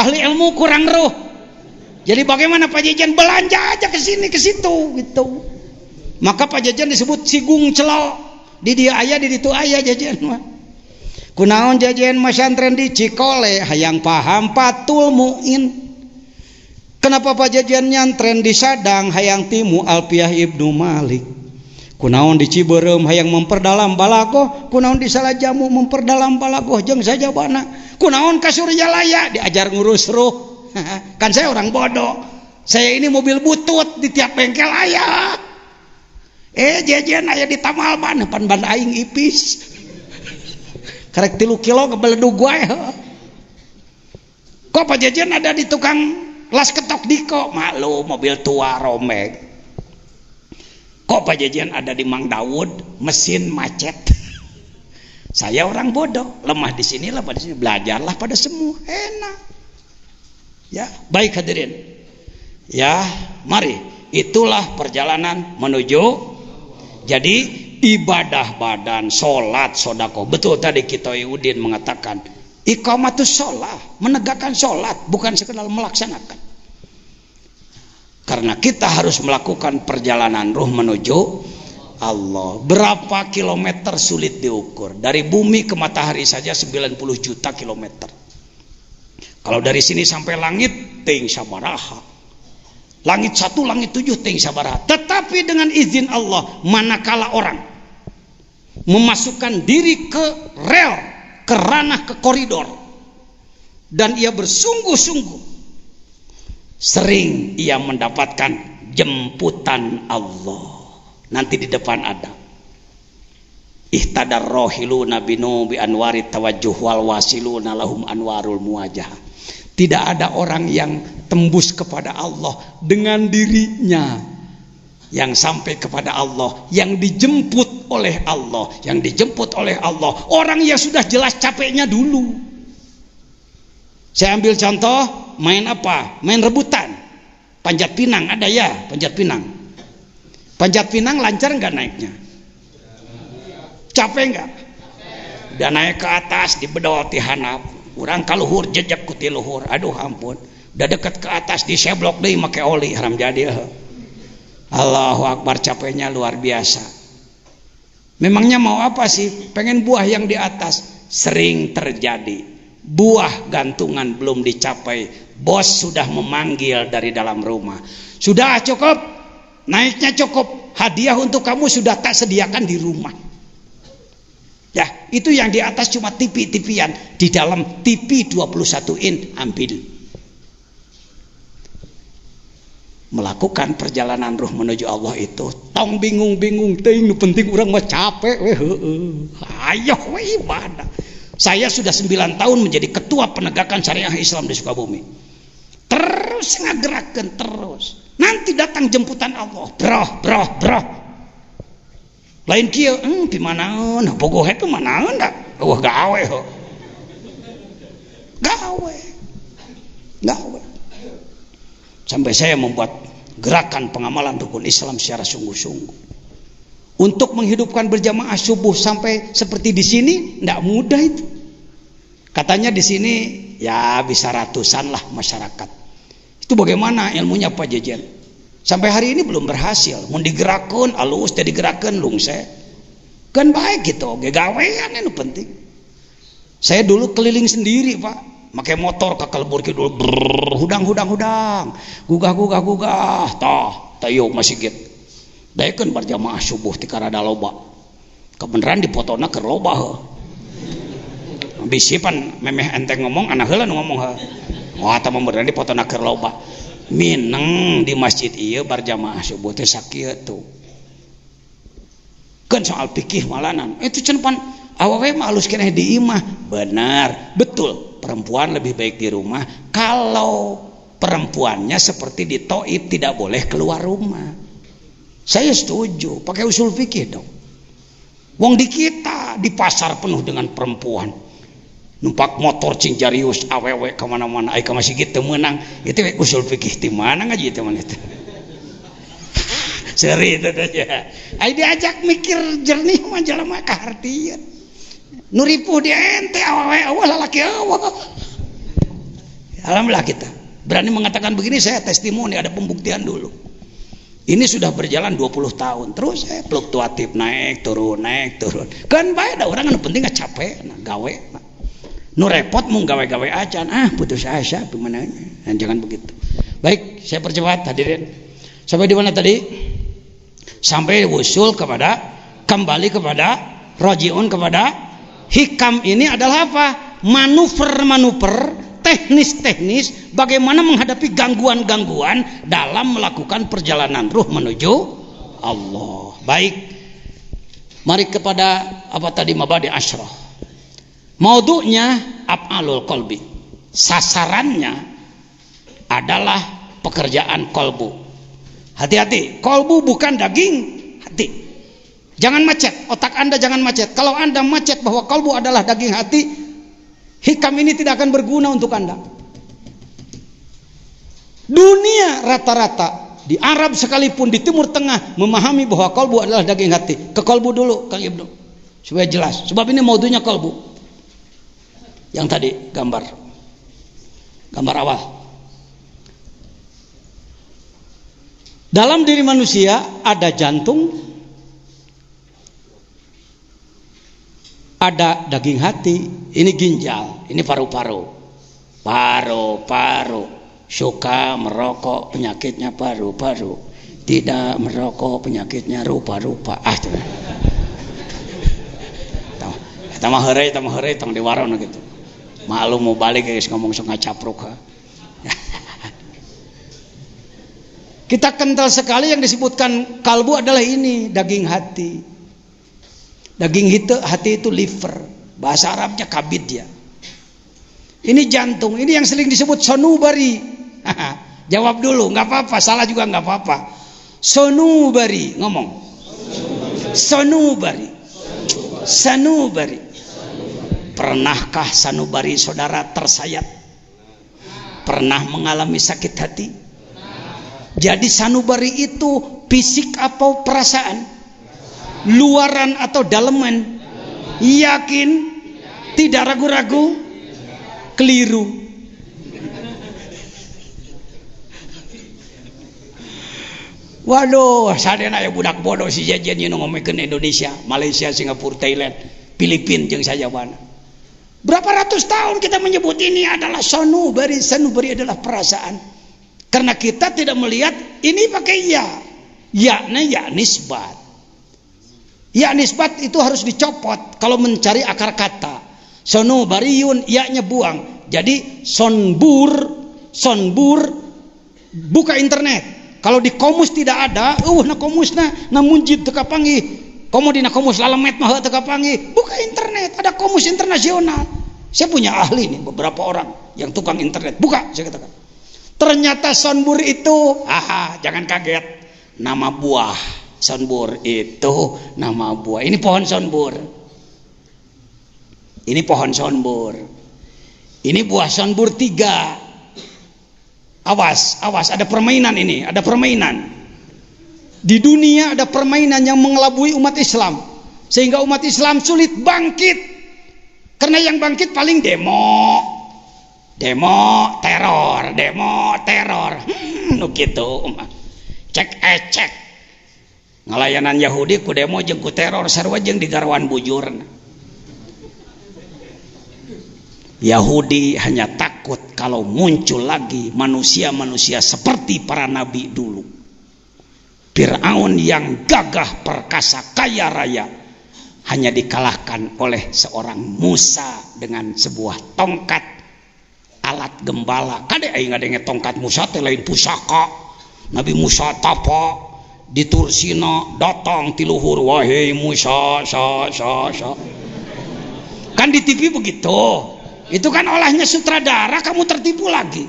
Speaker 2: ahli ilmu kurang ruh. Jadi bagaimana Pak Jajan? Belanja aja ke sini ke situ gitu. Maka Pak Jajan disebut sigung celok. Di dia ayah, di ditu ayah Jajan mah. Kunaon Jajan masantren di Cikole, hayang paham patul muin. Kenapa Pak Jajan nyantren di Sadang, hayang timu Alpiah Ibnu Malik. Kunaon di Ciberem hayang memperdalam balagoh, kunaon di Salajamu memperdalam balagoh jeung saja bana. Kunaon ka Suryalaya diajar ngurus ruh. Kan saya orang bodoh. Saya ini mobil butut di tiap bengkel aya. Jajan aya di Tamal Ban, pan ban aing ipis. Karek 3 kilo kebeledug wae. Kok Pak Jajan ada di tukang las ketok diko? Malu mobil tua romek. Kok Pak Jajan ada di Mang Daud mesin macet? Saya orang bodoh, lemah di sini, lemah di sini. Belajarlah pada semua, enak. Ya, baik hadirin. Ya, mari. Itulah perjalanan menuju. Jadi ibadah badan, sholat, sodako. Betul tadi Kiai Udin mengatakan, iqamatus sholat, menegakkan sholat, bukan sekedar melaksanakan. Karena kita harus melakukan perjalanan ruh menuju Allah. Berapa kilometer sulit diukur. Dari bumi ke matahari saja 90 juta kilometer. Kalau dari sini sampai langit, ting sabaraha. Langit 1, langit 7, ting sabaraha. Tetapi dengan izin Allah, manakala orang memasukkan diri ke rel, ke ranah, ke koridor, dan ia bersungguh-sungguh, sering ia mendapatkan jemputan Allah. Nanti di depan ada ihtadar rohiluna binu bi anwarit tawajjuh wal wasiluna lahum anwarul muwajah. Tidak ada orang yang tembus kepada Allah dengan dirinya, yang sampai kepada Allah, yang dijemput oleh Allah, yang dijemput oleh Allah. Orang yang sudah jelas capeknya dulu. Saya ambil contoh, main apa? Main rebutan. Panjat pinang ada ya, panjat pinang. Panjat pinang lancar nggak naiknya? Capek nggak? Udah naik ke atas, dibedol di hanap. Urang kaluhur jejak ku ti luhur. Aduh ampun. Udah dekat ke atas diseblok deui make oli haram jadi. Allahu Akbar, capeknya luar biasa. Memangnya mau apa sih? Pengen buah yang di atas. Sering terjadi. Buah gantungan belum dicapai. Bos sudah memanggil dari dalam rumah. Sudah cukup. Naiknya cukup. Hadiah untuk kamu sudah tak sediakan di rumah. Ya, itu yang di atas cuma tipi-tipian. Di dalam tipi 21 in ambil. Melakukan perjalanan ruh menuju Allah itu tong bingung-bingung ting, penting orang mah capek ayo ibadah. Saya sudah 9 tahun menjadi ketua penegakan syariah Islam di Sukabumi. Terus ngagerakan terus. Nanti datang jemputan Allah. Bro. Lain kieu di manaeun bogoh itu manaeun da eueuh gawe sampai saya membuat gerakan pengamalan rukun Islam secara sungguh-sungguh untuk menghidupkan berjamaah subuh sampai seperti di sini. Tidak mudah itu. Katanya di sini ya bisa ratusan lah masyarakat. Itu bagaimana ilmunya Pak Jajan? Sampai hari ini belum berhasil. Mau digerakkan, alus jadi gerakan lungse. Kan baik gitu, gawean itu penting. Saya dulu keliling sendiri Pak, pakai motor ke Kalbur Kidul, hudang, gugah, tayo masih gitu. Daekeun berjamaah subuh ti karada loba. Kebenaran dipotona keur loba. Bisi pan memeh enteng ngomong, anak heula nu ngomong heuh. Wah, tah beneran dipotona keur loba. Mineng di masjid iya berjamaah subuh teh sakieu tuh. Kan soal fikih malanan. Itu cenpan awewe mah alus keneh di imah. Benar, betul. Perempuan lebih baik di rumah. Kalau perempuannya seperti di Taif tidak boleh keluar rumah. Saya setuju, pakai usul fikih dong. Wong di kita di pasar penuh dengan perempuan. numpak motor cing jarius awewe kemana-mana ai ka masih gitu menang itu usul fikih ti mana ngaji itu mana itu seri itu aja ai diajak mikir jernih mah jelema kahartieun nu ripuh di ente awewe eueuh lalaki eueuh alhamdulillah kita berani mengatakan begini. Saya testimoni ada pembuktian dulu ini sudah berjalan 20 tahun terus saya fluktuatif naik turun kan bae da urang anu penting capek nah gawe nah. Nu repot mung gawe-gawe acan putus asa pemenangnya. Dan jangan begitu. Baik, saya percepat hadirin. Sampai di mana tadi? Sampai usul kembali kepada rajiun kepada hikam. Ini adalah apa? Manuver teknis bagaimana menghadapi gangguan-gangguan dalam melakukan perjalanan ruh menuju Allah. Baik. Mari kepada apa tadi mabadi asyrah. Maudhu'nya af'alul qalbi. Sasarannya adalah pekerjaan kolbu. Hati-hati, kolbu bukan daging hati. Jangan macet, otak Anda jangan macet. Kalau Anda macet bahwa kolbu adalah daging hati, hikam ini tidak akan berguna untuk Anda. Dunia rata-rata di Arab sekalipun di Timur Tengah memahami bahwa kolbu adalah daging hati. Ke kolbu dulu Kang Ibnu supaya jelas. Sebab ini maudhu'nya kolbu. Yang tadi gambar awal. Dalam diri manusia ada jantung, ada daging hati, ini ginjal, ini paru-paru. Paru-paru suka merokok penyakitnya paru-paru, tidak merokok penyakitnya rupa-rupa. Tambah heureuy tong diwarona gitu. Malu mau balik guys ngomong sok ngacapruk. Kita kental sekali yang disebutkan kalbu adalah ini daging hati. Daging hati itu liver. Bahasa Arabnya kabid ya. Ini jantung. Ini yang sering disebut sonubari. Jawab dulu, nggak apa-apa. Salah juga nggak apa-apa. Sonubari ngomong. Sonubari. Sanubari. Pernahkah sanubari saudara tersayat? Pernah mengalami sakit hati? Jadi sanubari itu fisik atau perasaan? Luaran atau daleman? Yakin? Tidak ragu-ragu? Keliru. Waduh, sadena aya budak bodoh si jajan yang ngomongkeun Indonesia, Malaysia, Singapura, Thailand, Filipina jeung sajawana. Berapa ratus tahun kita menyebut ini adalah sanubari. Sanubari adalah perasaan. Karena kita tidak melihat ini pakai ya. Ya-nya ya nisbat. Ya nisbat itu harus dicopot kalau mencari akar kata. Sanubariun ya-nya buang. Jadi sonbur buka internet. Kalau di komus tidak ada, na komusna namun jid teu kapanggih. Komo dina komus lalemet mah teu kapanggih. Buka internet, ada komus internasional. Saya punya ahli nih, beberapa orang yang tukang internet. Buka, saya katakan. Ternyata sonbur itu, jangan kaget. Nama buah sonbur itu nama buah. Ini pohon sonbur. Ini pohon sonbur. Ini buah sonbur 3. Awas, ada permainan ini, ada permainan. Di dunia ada permainan yang mengelabui umat Islam. Sehingga umat Islam sulit bangkit. Karena yang bangkit paling demo teror. Gitu. Cek. Ngalayanan Yahudi ku demo jeung ku teror sarua jeung digarwan bujurna. Yahudi hanya takut kalau muncul lagi manusia-manusia seperti para nabi dulu. Fir'aun yang gagah perkasa kaya raya hanya dikalahkan oleh seorang Musa dengan sebuah tongkat alat gembala. Kade aing ngadenge tongkat Musa teh lain pusaka. Nabi Musa tapa di Tursina datang ti luhur wahai Musa sa. Kan di TV begitu. Itu kan olahnya sutradara, kamu tertipu lagi.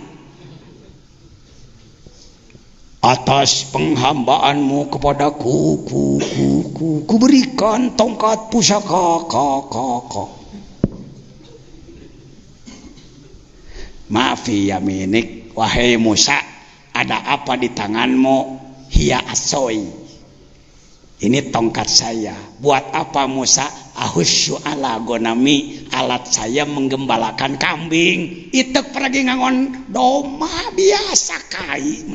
Speaker 2: Atas penghambaanmu kepadaku, ku berikan tongkat pusaka,
Speaker 1: Maafi yaminik, wahai Musa, ada apa di tanganmu? Hiya asoi, ini tongkat saya. Buat apa Musa? Ahusyu ala gonami, alat saya menggembalakan kambing. Itek pergi ngangon doma biasa kai.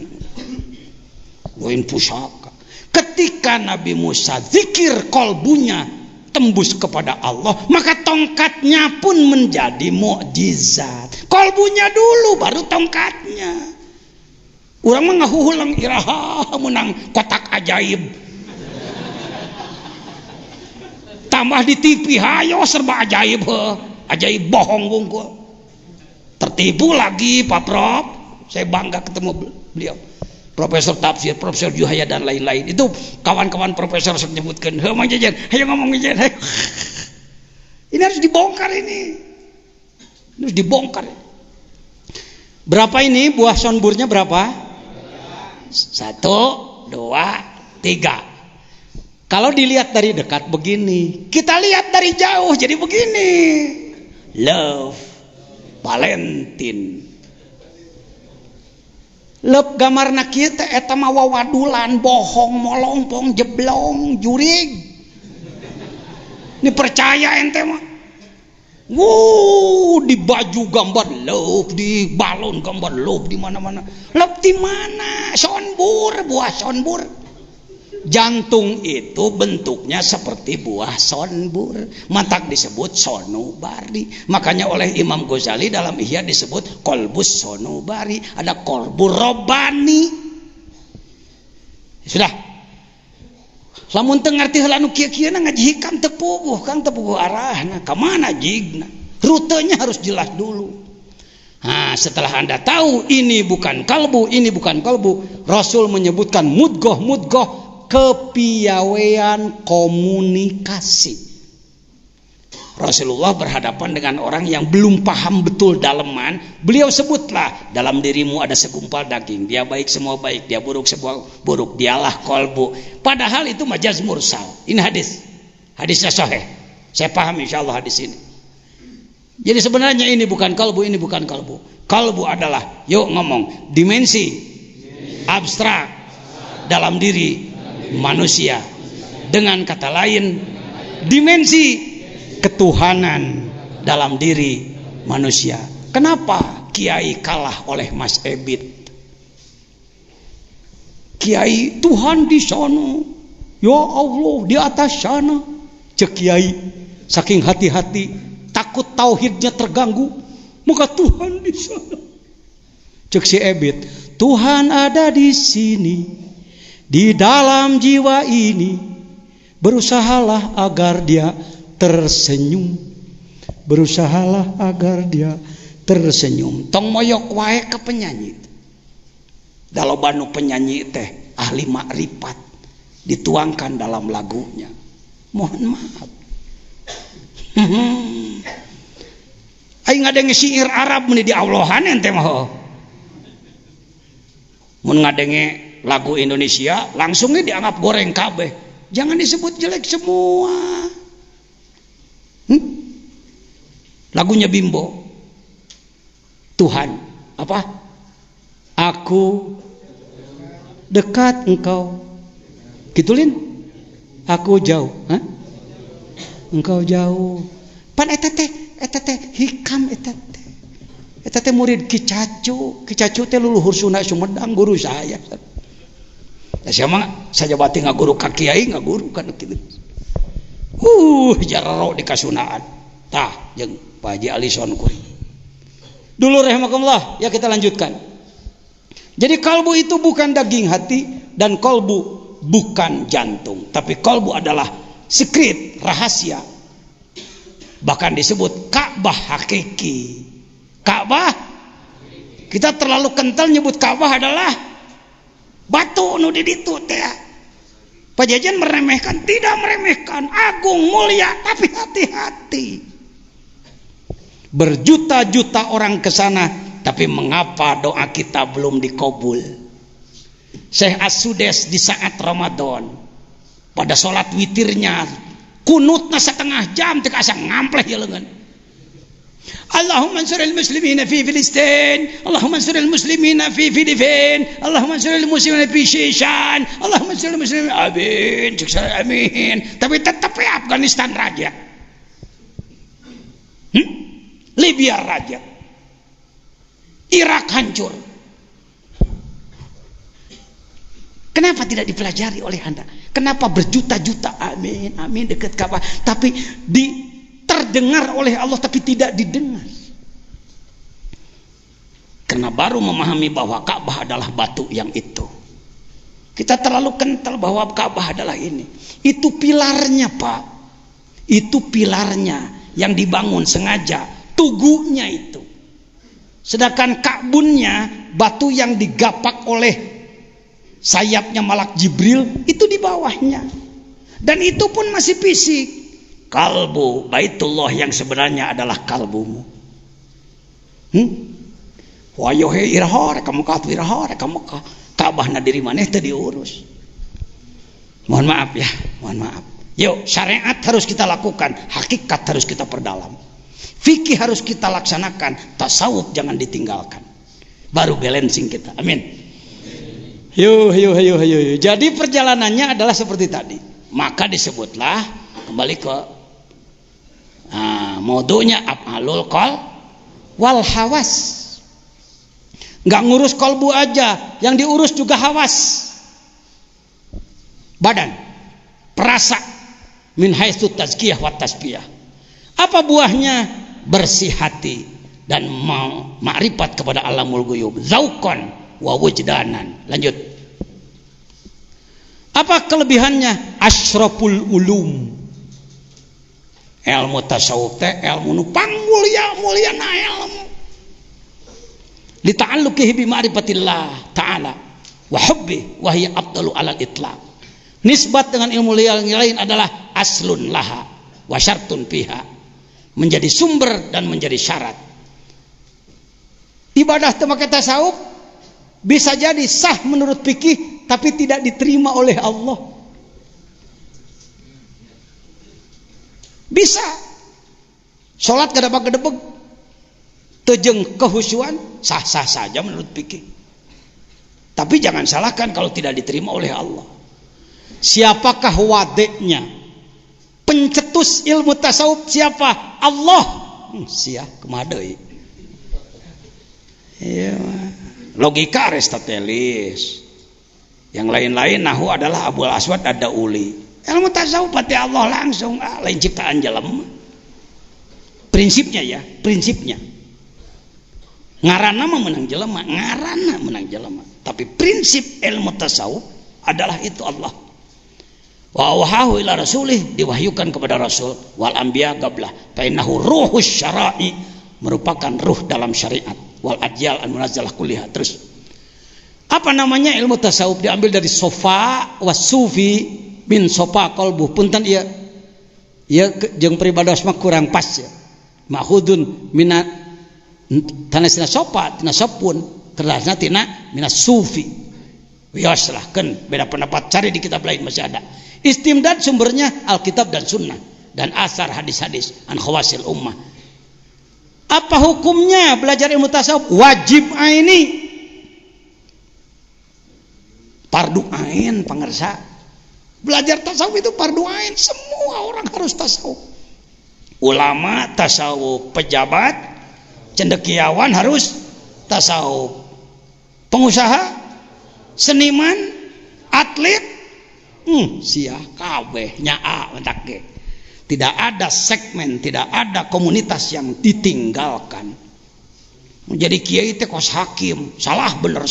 Speaker 1: Goin pusaka. Ketika Nabi Musa zikir kolbunya tembus kepada Allah, maka tongkatnya pun menjadi mukjizat. Kolbunya dulu baru tongkatnya. Urang mah ngahuhulang iraha menang kotak ajaib. Tambah di TV hayo serba ajaib ajaib bohong wungkul. Tertipu lagi Pak Prof. Saya bangga ketemu beliau. Profesor tafsir, Profesor Juhaya dan lain-lain. Itu kawan-kawan profesor menyebutkan, "Heh, Mang Jejen, ayo ngomong Jejen." Ini harus dibongkar ini. Harus dibongkar. Berapa ini buah sonburnya berapa? 1, 2, 3. Kalau dilihat dari dekat begini, kita lihat dari jauh jadi begini. Love Valentine. Lep gamarna kieu teh eta mah wawadulan, bohong, molongpong, jeblong, jurig. Ini percaya ente mah. Di baju gambar love, di balon gambar love, di mana-mana. Love di mana? Sonbur, buah sonbur. Jantung itu bentuknya seperti buah sonbur, matak disebut sonubari. Makanya oleh Imam Ghazali dalam Ihya disebut kolbus sonubari, ada kolbur robani. Sudah, lamun teu ngarti heula nu kieu-kieu na ngaji hikam teu puguh, Kang teu puguh arahna, ka mana jigna. Rutenya harus jelas dulu. Nah, setelah Anda tahu ini bukan kalbu, ini bukan kalbu, Rasul menyebutkan mudgoh kepiawaian komunikasi. Rasulullah berhadapan dengan orang yang belum paham betul daleman, beliau sebutlah, dalam dirimu ada segumpal daging, dia baik semua baik, dia buruk semua buruk, dialah kolbu. Padahal itu majaz mursal. Ini hadisnya sahih. Saya paham insyaallah hadis ini. Jadi sebenarnya ini bukan kalbu, ini bukan kalbu. Kalbu adalah, yuk ngomong, dimensi abstrak dalam diri manusia. Dengan kata lain, dimensi ketuhanan dalam diri manusia. Kenapa Kiai kalah oleh Mas Ebit? Kiai Tuhan di sana, ya Allah di atas sana. Cek Kiai saking hati-hati, takut tauhidnya terganggu, maka Tuhan di sana. Cek si Ebit, Tuhan ada di sini. Di dalam jiwa ini, berusahalah agar dia tersenyum. Berusahalah agar dia tersenyum. Tong moyok wae ke penyanyi. Dalam banu penyanyi teh ahli makrifat, dituangkan dalam lagunya. Mohon maaf. Aing ngadenge syair Arab meni di Allahan ente mah. Mun ngadenge lagu Indonesia langsungnya dianggap goreng kabeh, jangan disebut jelek semua. Lagunya Bimbo, Tuhan apa? Aku dekat engkau, gituin. Aku jauh, engkau jauh. Pan eta teh hikam eta teh murid Ki Cacu teh luluhur Sunda Sumedang, guru saya. Saya bati ngaguru ka kiai, ngaguru kan kitu. Jararo di kasunaan. Tah jeung Pak Haji Alison kuring. Dulu rahimakumullah, ya kita lanjutkan. Jadi kalbu itu bukan daging hati dan kalbu bukan jantung, tapi kalbu adalah secret, rahasia. Bahkan disebut Ka'bah hakiki. Ka'bah, kita terlalu kental nyebut Ka'bah adalah batu nu di ditu teh. Pak Jajan meremehkan, tidak meremehkan, agung mulia, tapi hati-hati. Berjuta-juta orang ke sana, tapi mengapa doa kita belum dikabul? Syekh As-Sudes di saat Ramadan, pada sholat witirnya, kunutna setengah jam teu asa ngampleh ya leungeun.
Speaker 2: Allahumma ansuril muslimina fi Filistin, Allahumma ansuril muslimina fi Filipin, Allahumma ansuril muslimina fi Shishan, Allahumma ansuril muslimin. Amin, amin. Tapi tetap ya Afghanistan raja, Libya raja, Irak hancur. Kenapa tidak dipelajari oleh Anda? Kenapa berjuta-juta amin, amin dekat Ka'bah, tapi terdengar oleh Allah tapi tidak didengar? Karena baru memahami bahwa Ka'bah adalah batu yang itu. Kita terlalu kental bahwa Ka'bah adalah ini. Itu pilarnya, Pak. Itu pilarnya yang dibangun sengaja, tugunya itu. Sedangkan Ka'bunnya, batu yang digapak oleh sayapnya malak Jibril, itu di bawahnya. Dan itu pun masih fisik. Kalbu Baitullah yang sebenarnya adalah kalbumu. Wayohe irahore kamu ka irahore kamu ka Ka'bah na diri maneh teu diurus. Mohon maaf ya, mohon maaf. Yuk, syariat harus kita lakukan, hakikat harus kita perdalam. Fikih harus kita laksanakan, tasawuf jangan ditinggalkan. Baru balancing kita. Amin. Yo. Jadi perjalanannya adalah seperti tadi. Maka disebutlah kembali ke modunya af'alul qal wal hawas. Nggak ngurus kolbu aja, yang diurus juga hawas. Badan, perasa, min haitsu tazkiyah wa tasbiyah. Apa buahnya? Bersih hati dan ma'rifat kepada alamul ghuyub, zauqan wa wujdanan. Lanjut. Apa kelebihannya? Asyraful ulum. Ilmu tasawuf teh ilmu nu mulia-muliana ilmu. Li ta'alluqihi bi ma'rifatillah ta'ala wa hubbi wa hiya afdalu alal itlaq. Nisbat dengan ilmu yang lain adalah aslun laha wa syartun fiha. Menjadi sumber dan menjadi syarat. Ibadah teu make tasawuf bisa jadi sah menurut fikih tapi tidak diterima oleh Allah. Bisa. Salat gadebag-gadebeg teu kehusuan sah-sah saja menurut fikih. Tapi jangan salahkan kalau tidak diterima oleh Allah. Siapakah wadeknya? Pencetus ilmu tasawuf siapa? Allah. Sia kumaha deui. Iya. Logika Aristoteles. Yang lain-lain nahu adalah Abul Aswad ada uli. Ilmu tasawuf pati Allah langsung, lain ciptaan jelema. Prinsipnya ya, prinsipnya. Ngaranna mah menang jelema, ngaranna menang jelema. Tapi prinsip ilmu tasawuf adalah itu Allah. Wa wahahu ila rasulih, diwahyukan kepada rasul wal anbiya qablah. Fa innahu ruhus syara'i, merupakan ruh dalam syariat. Wal ajyal an munazzalah kulliha. Terus apa namanya ilmu tasawuf? Diambil dari sofa was sufi min sofa qalbu. Punten ieu jeung peribados mah kurang pas ya. Ma'khudun minat tanasna sofa tina sopun kerasna tina minas sufi. Wios lah kan beda pendapat, cari di kitab lain masih ada. Istimdad sumbernya Alkitab dan Sunnah dan asar hadis-hadis an khawasil ummah. Apa hukumnya belajar ilmu tasawuf? Wajib aini, fardu ain pangersa. Belajar tasawuf itu fardu ain, semua orang harus tasawuf. Ulama tasawuf, pejabat, cendekiawan harus tasawuf. Pengusaha, seniman, atlet, sia kabeh nyaa mentak ge. Tidak ada segmen, tidak ada komunitas yang ditinggalkan. Jadi kiai teh kos hakim, salah bener,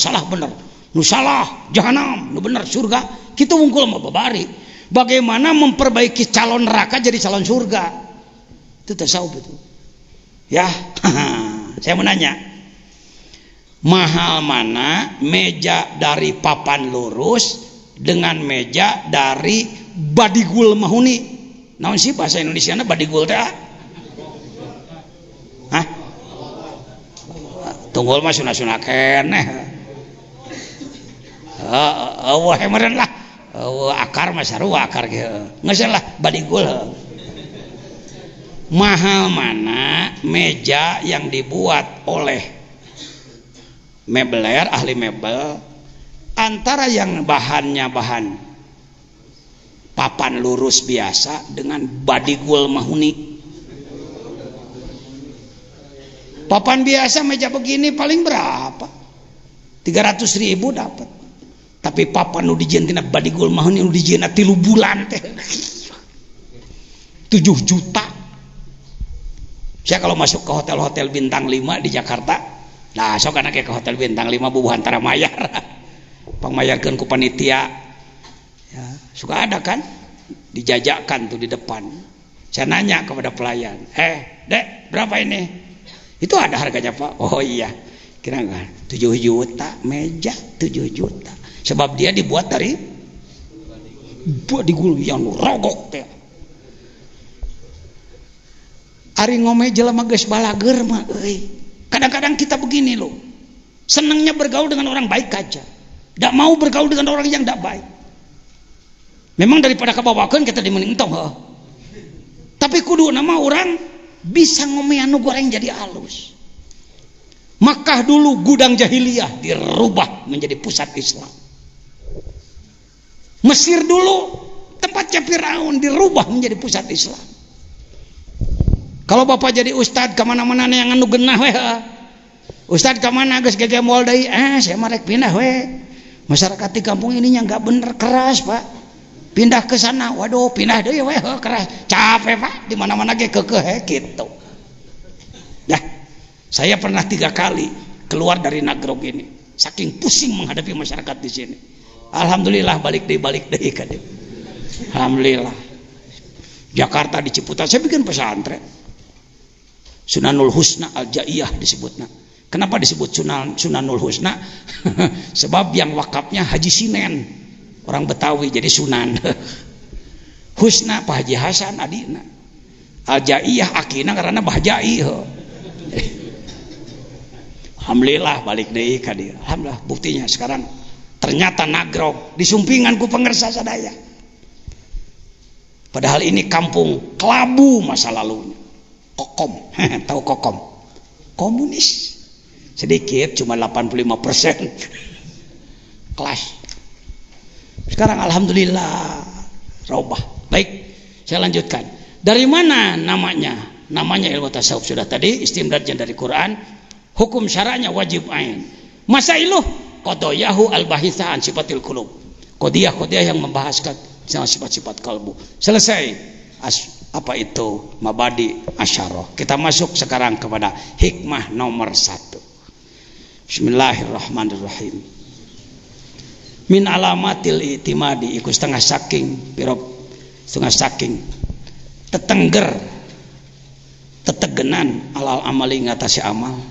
Speaker 2: nu salah jahanam, nu bener surga. Kitu wungkul mah babari. Bagaimana memperbaiki calon neraka jadi calon surga? Itu tasawuf itu. Ya, saya mau nanya. Mahal mana meja dari papan lurus dengan meja dari badigul mahuni? Naon sih bahasa Indonesiana badigul teh? Hah? Tunggul mah sunah-sunah keneh. Wah meureun lah. Akar mah sarua akar ge. Ngeuseuh lah badigul. mahal mana meja yang dibuat oleh mebeler, ahli mebel, antara yang bahannya bahan papan lurus biasa dengan badigul mahuni. Papan biasa meja begini paling berapa? 300.000 dapat. Tapi papan nu dijieun tina badigul mahuni nu dijieun 3 bulan teh 7 juta. Saya kalau masuk ke hotel-hotel bintang 5 di Jakarta, nah sok kana ke hotel bintang 5 bubuhan tara mayar. Pangmayarkeun ku panitia. Ya, suka ada kan? Dijajakan tuh di depan. Saya nanya kepada pelayan, "Dek, berapa ini?" Itu ada harganya, Pak. Oh iya. Kira nggak? 7 juta meja, 7 juta. Sebab dia dibuat dari badigul yang rogok teh. Ari ngome jelema geus balager mah euy. Kadang-kadang kita begini loh. Senangnya bergaul dengan orang baik aja. Enggak mau bergaul dengan orang yang enggak baik. Memang daripada kabawakeun kita dimening tong heuh. Tapi kudu nama orang bisa ngome anu goreng jadi halus. Makkah dulu gudang jahiliyah dirubah menjadi pusat Islam. Mesir dulu tempatnya Firaun dirubah menjadi pusat Islam. Kalau bapak jadi ustad kemana-mana yang anu genah we, ustad kemana geus gege moal deui, saya mah rek pindah we. Masyarakat di kampung ininya nggak bener, keras Pak. Pindah ke sana, waduh pindah deui we keras. Capek Pak, di mana-mana ge keukeuh gitu. Ya, saya pernah 3 kali keluar dari Nagrog ini, saking pusing menghadapi masyarakat di sini. Alhamdulillah balik deui ka dieu. Alhamdulillah. Jakarta di Ciputat saya bikin pesantren. Sunanul Husna Al-Jaiyah disebutnya. Kenapa disebut Sunanul Husna? Sebab yang wakafnya Haji Sinen, orang Betawi, jadi Sunan. Husna Pak Haji Hasan adina. Al-Jaiyah akina karena Bahjai. Alhamdulillah balik deui ka dieu. Alhamdulillah buktinya sekarang ternyata Nagrog disumpingan ku pengersa sadaya. Padahal ini kampung kelabu masa lalunya. Kokom, tahu Kokom? Komunis. Sedikit cuma 85%. Kelas. Sekarang alhamdulillah robah. Baik, saya lanjutkan. Dari mana namanya? Namanya ilmu tasawuf sudah tadi, istimdadnya dari Quran, hukum syara'nya wajib ain. Masailuh qadayahu al-bahithan sifatil qulub. Qadiyah yang membahaskan sifat-sifat kalbu. Selesai. Apa itu mabadi asyarah. Kita masuk sekarang kepada hikmah nomor 1. Bismillahirrahmanirrahim. Min alamatil itimadi iku setengah saking tetengger tetegenan alal amali ngatasi amal.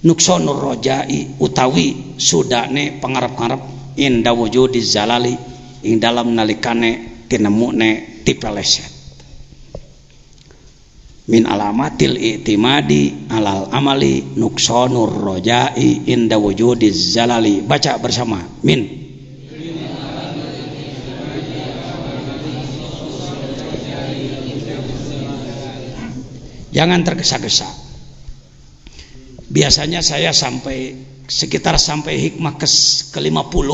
Speaker 2: Nuksonur rojai utawi sudane pangarep-ngarep inda wujudi zalali ing dalam nalikane tinemune tipeleset. Min alamatil i'timadi alal amali nuksonur rojai inda wujudiz zalali. Baca bersama. Min. Jangan tergesa-gesa. Biasanya saya sampai hikmah ke-50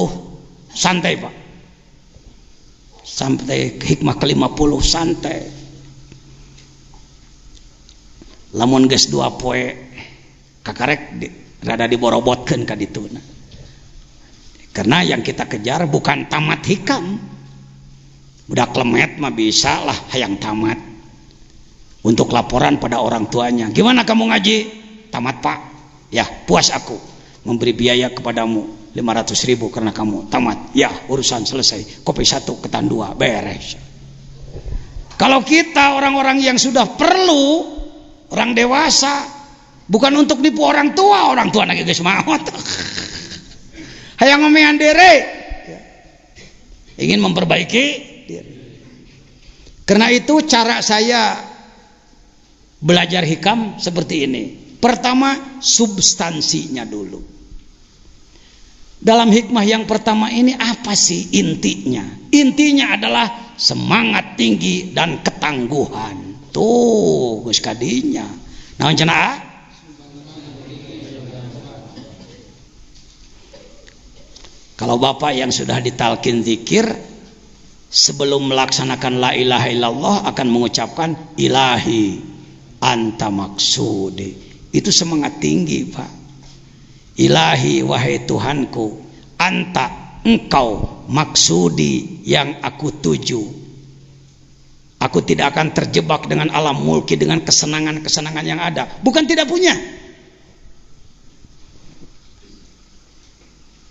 Speaker 2: santai Pak. Sampai hikmah ke-50 santai. Lamun geus 2 poe kakarek rada diborobotkeun ka dituna. Karena yang kita kejar bukan tamat hikam. Budak lemet mah bisa lah hayang tamat. Untuk laporan pada orang tuanya. Gimana kamu ngaji? Tamat Pak. Ya, puas aku memberi biaya kepadamu 500.000 karena kamu tamat. Ya, urusan selesai. Kopi 1 ketan 2 beres. Kalau kita orang-orang yang sudah perlu, orang dewasa, bukan untuk nipu orang tua lagi geus maot. Hayang ngomean diri. Ingin memperbaiki diri. Karena itu cara saya belajar hikam seperti ini. Pertama, substansinya dulu. Dalam hikmah yang pertama ini apa sih intinya? Intinya adalah semangat tinggi dan ketangguhan.
Speaker 1: tuh geus kadinya naon cenah. Kalau bapak yang sudah ditalkin zikir sebelum melaksanakan la ilaha illallah akan mengucapkan ilahi anta maksudi, itu semangat tinggi pak. Ilahi wahai Tuhanku, anta engkau maksudi yang aku tuju. Aku tidak akan terjebak dengan alam mulki, dengan kesenangan-kesenangan yang ada, bukan tidak punya.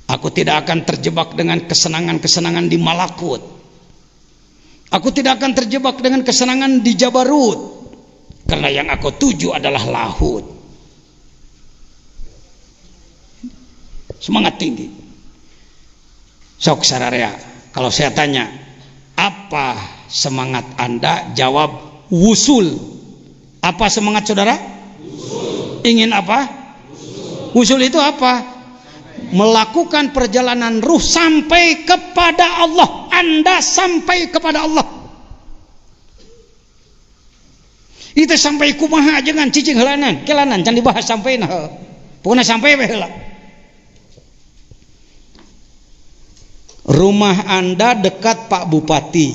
Speaker 1: Aku tidak akan terjebak dengan kesenangan-kesenangan di malakut. Aku tidak akan terjebak dengan kesenangan di Jabarut, karena yang aku tuju adalah lahut. Semangat tinggi. Sok sararea, kalau saya tanya apa semangat Anda, jawab wusul. Apa semangat saudara? Wusul. Ingin apa? Wusul. Wusul itu apa? Melakukan perjalanan ruh sampai kepada Allah. Anda sampai kepada Allah. Itu sampai kumaha jangan cicing helanan, kelanan can dibahas sampai nah. Pokoknya sampai we heula. Rumah Anda dekat Pak Bupati.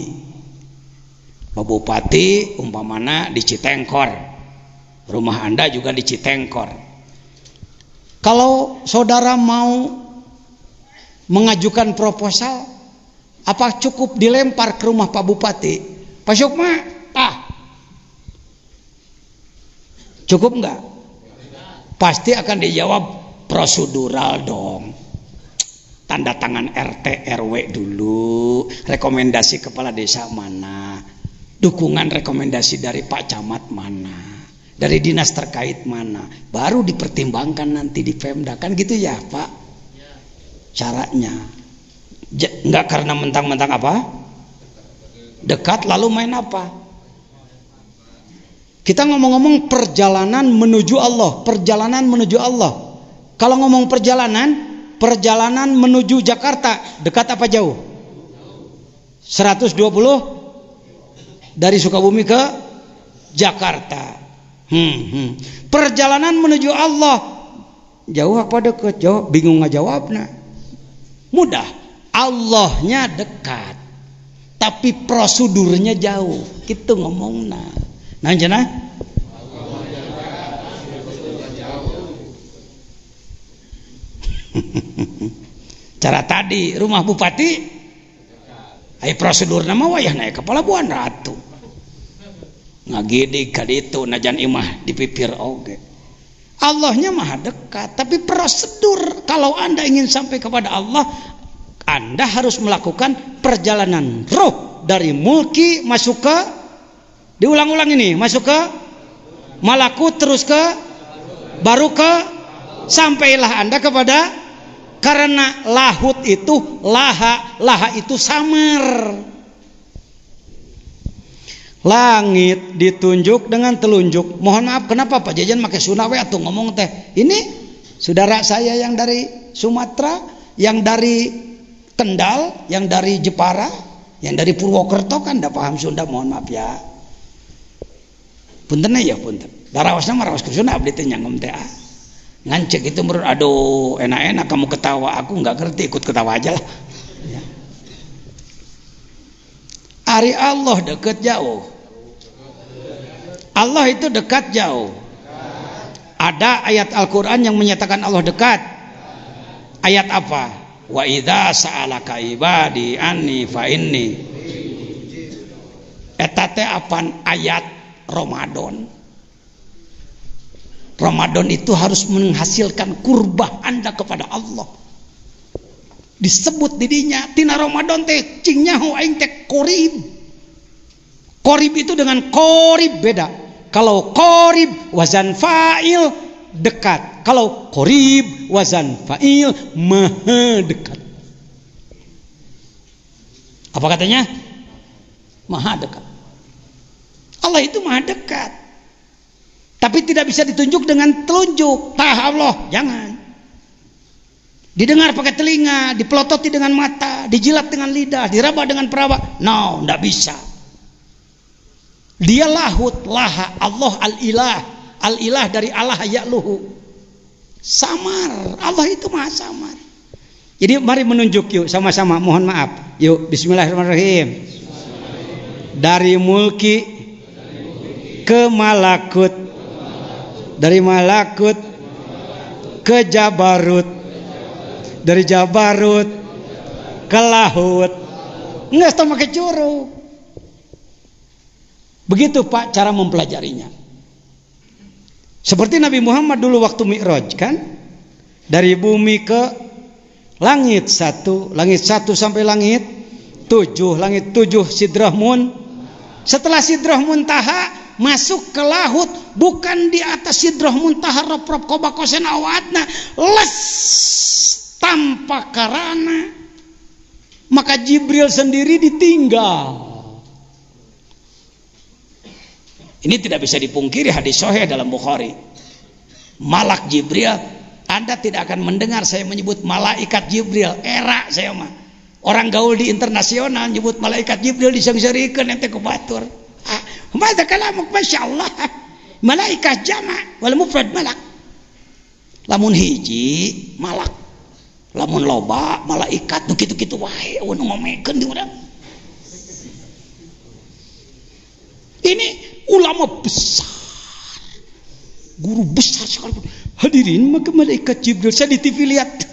Speaker 1: Pak Bupati umpamana di Citengkor. Rumah Anda juga di Citengkor. Kalau saudara mau mengajukan proposal, apa cukup dilempar ke rumah Pak Bupati? Pak Sukma, cukup enggak? Pasti akan dijawab prosedural dong. Tanda tangan RT RW dulu, rekomendasi kepala desa mana, dukungan rekomendasi dari Pak Camat mana, dari dinas terkait mana, baru dipertimbangkan nanti di Pemda, kan gitu ya Pak caranya. Enggak karena mentang-mentang apa dekat lalu main apa. Kita ngomong-ngomong perjalanan menuju Allah, perjalanan menuju Allah. Kalau ngomong perjalanan menuju Jakarta dekat apa jauh? 120 dari Sukabumi ke Jakarta. Perjalanan menuju Allah jauh apa dekat? Jauh, bingung ngajawabna. Mudah, Allahnya dekat, tapi prosedurnya jauh. Gitu ngomongna. Nah, cenah? Cara tadi rumah bupati, ai prosedur nama wayah naik kepala buan ratu. Ngagidi kaditu najan imah dipipir oge. Allahnya maha dekat, tapi prosedur kalau Anda ingin sampai kepada Allah, Anda harus melakukan perjalanan ruh dari mulki masuk ke, diulang-ulang ini, masuk ke malakut, terus ke baru ke, sampailah Anda kepada, karena lahut itu laha itu samar. Langit ditunjuk dengan telunjuk. Mohon maaf, kenapa Pak Jajan pakai Sunawe atau ngomong teh? Ini saudara saya yang dari Sumatera, yang dari Kendal, yang dari Jepara, yang dari Purwokerto kan enggak paham Sunda, mohon maaf ya. Punten ya punten. Darawasna marawas ke Sunda abdi teh nyangem teh. Ngancek itu menurut, aduh enak-enak kamu ketawa, aku nggak ngerti, ikut ketawa aja lah. Ya. Ari Allah dekat jauh. Allah itu dekat jauh. Ada ayat Al-Quran yang menyatakan Allah dekat. Ayat apa? Wa idza sa'alaka ibadi anni fa inni. Eta teh apan ayat Ramadan. Ramadan itu harus menghasilkan kurbah Anda kepada Allah. Disebut didinya tina Ramadan teh cingnya aing teh qorib. Qorib itu dengan qorib beda. Kalau qorib wazan fa'il dekat. Kalau qorib wazan fa'il maha dekat. Apa katanya? Maha dekat. Allah itu maha dekat. Tapi tidak bisa ditunjuk dengan telunjuk. Tah Allah, jangan. Didengar pakai telinga, dipelototi dengan mata, dijilat dengan lidah, diraba dengan peraba. No, tidak bisa.
Speaker 2: Dia lahut, laha, Allah al-ilah. Al-ilah dari Allah ya'luhu. Samar, Allah itu maha samar. Jadi mari menunjuk yuk sama-sama, mohon maaf. Yuk, bismillahirrahmanirrahim. Dari mulki ke malakut, dari malakut ke jabarut, dari jabarut ke lahut. Nggak usah pakai curug. Begitu Pak cara mempelajarinya. Seperti Nabi Muhammad dulu waktu Mi'raj kan, dari bumi ke langit satu sampai langit 7, langit 7 Sidrah Setelah Sidrah Muntaha masuk ke lahut, bukan di atas Sidrah Muntaha rob kobakosen awatna les tanpa karana, maka Jibril sendiri ditinggal. Ini tidak bisa dipungkiri, hadis sahih dalam Bukhari. Malak Jibril, Anda tidak akan mendengar saya menyebut malaikat Jibril. Era saya mah. Orang gaul di internasional nyebut malaikat Jibril disang-sarikan ente ku batur. Mada kalamuk masyaallah. Malaikat jama' wal mufrad malak. Lamun hiji malak. Lamun loba malaikat nu kitu-kitu wae anu ngomekeun di urang. Ini ulama besar, guru besar sekalipun. Hadirin, maka malaikat Jibril saya di TV lihat,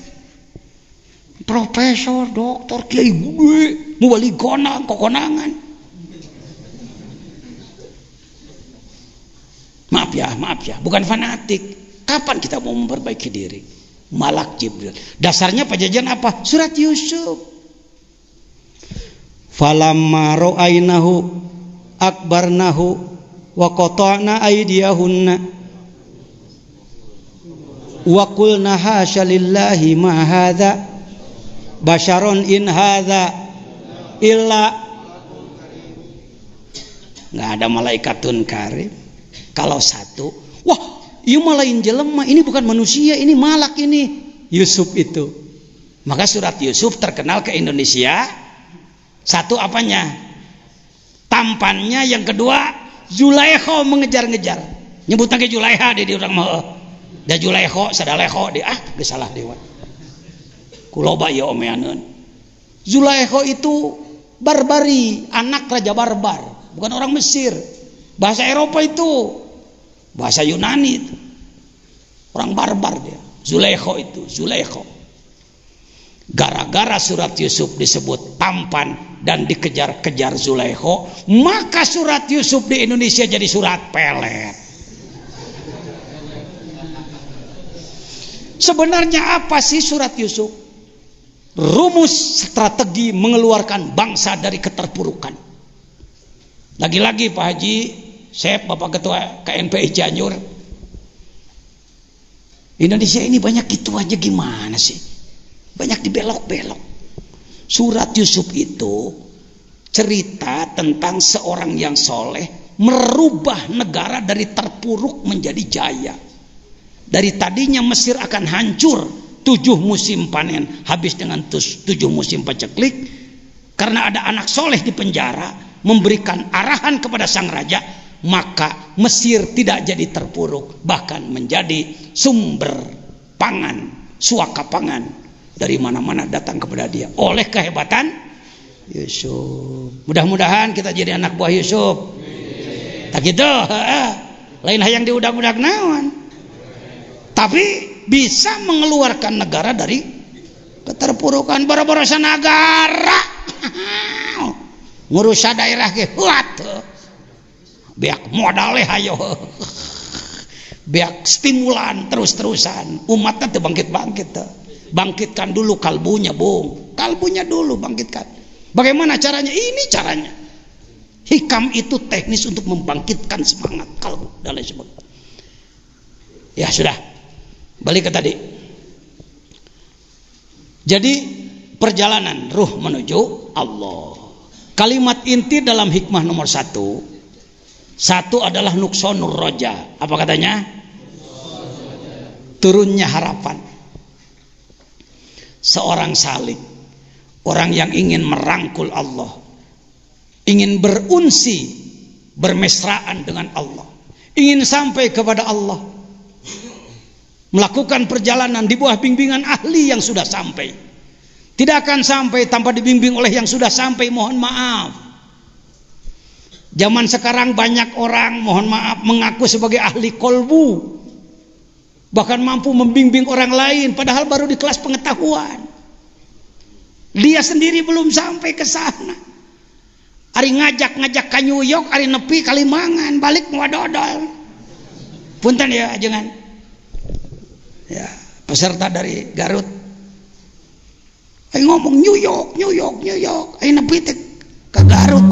Speaker 2: profesor, doktor, kiai gue, muwali konang, kokonangan. Maaf ya, bukan fanatik. Kapan kita mau memperbaiki diri? Malak Jibril. Dasarnya pajajan apa? Surat Yusuf. Falamma ra'ainahu akbarnahu wa qata'na aydiyahunna wa qulna hasya lillahi ma hadza basyaron in hadza illa. Nggak ada malaikatun karim. Kalau satu, wah iya malain jelema, ini bukan manusia, ini malak ini. Yusuf itu. Maka surat Yusuf terkenal ke Indonesia. Satu apanya? Tampannya, yang kedua Zulaikha mengejar-ngejar. Nyebut lagi Zulaikha di orang mau. Da Zulaikha sadaleho di geus salah dewa. Kuloba ya omeaneun. Zulaikha itu barbari, anak raja barbar, bukan orang Mesir. Bahasa Eropa itu, bahasa Yunani itu. Orang barbar dia. Zulaikha itu, Zulaikha. Gara-gara surat Yusuf disebut tampan dan dikejar-kejar Zulaikha, maka surat Yusuf di Indonesia jadi surat pelet. Sebenarnya apa sih surat Yusuf? Rumus strategi mengeluarkan bangsa dari keterpurukan. Lagi-lagi Pak Haji Sep, Bapak Ketua KNPI Cianjur, Indonesia ini banyak gitu aja, gimana sih? Banyak dibelok-belok. Surat Yusuf itu cerita tentang seorang yang soleh merubah negara dari terpuruk menjadi jaya. Dari tadinya Mesir akan hancur, 7 musim panen habis dengan 7 musim paceklik, karena ada anak soleh di penjara memberikan arahan kepada sang raja, maka Mesir tidak jadi terpuruk, bahkan menjadi sumber pangan, suaka pangan dari mana-mana datang kepada dia oleh kehebatan Yusuf. Mudah-mudahan kita jadi anak buah Yusuf. Tak gitu, lain hayang diudak-udak naon, tapi bisa mengeluarkan negara dari keterpurukan. Boro-borosa negara ngurus daerah ge beak modalnya hayo, beak stimulan terus-terusan, umatnya teu bangkit-bangkit teh. Bangkitkan dulu kalbunya, Bung. Kalbunya dulu bangkitkan. Bagaimana caranya? Ini caranya. Hikam itu teknis untuk membangkitkan semangat kalbu dan lain sebagainya. Ya sudah, balik ke tadi. Jadi perjalanan ruh menuju Allah. Kalimat inti dalam hikmah nomor 1 adalah nuksonur roja. Apa katanya? Turunnya harapan. Seorang salik, orang yang ingin merangkul Allah, ingin berunsi bermesraan dengan Allah, ingin sampai kepada Allah, melakukan perjalanan di bawah bimbingan ahli yang sudah sampai. Tidak akan sampai tanpa dibimbing oleh yang sudah sampai. Mohon maaf, zaman sekarang banyak orang, mohon maaf, mengaku sebagai ahli kolbu, bahkan mampu membimbing orang lain, padahal baru di kelas pengetahuan. Dia sendiri belum sampai ke sana. Ari ngajak ke New York, ari nepi Kalimangan, balik mau dodol. Punten ya ajengan. Ya, peserta dari Garut. Ai ngomong New York. Ai nepi teh ke Garut.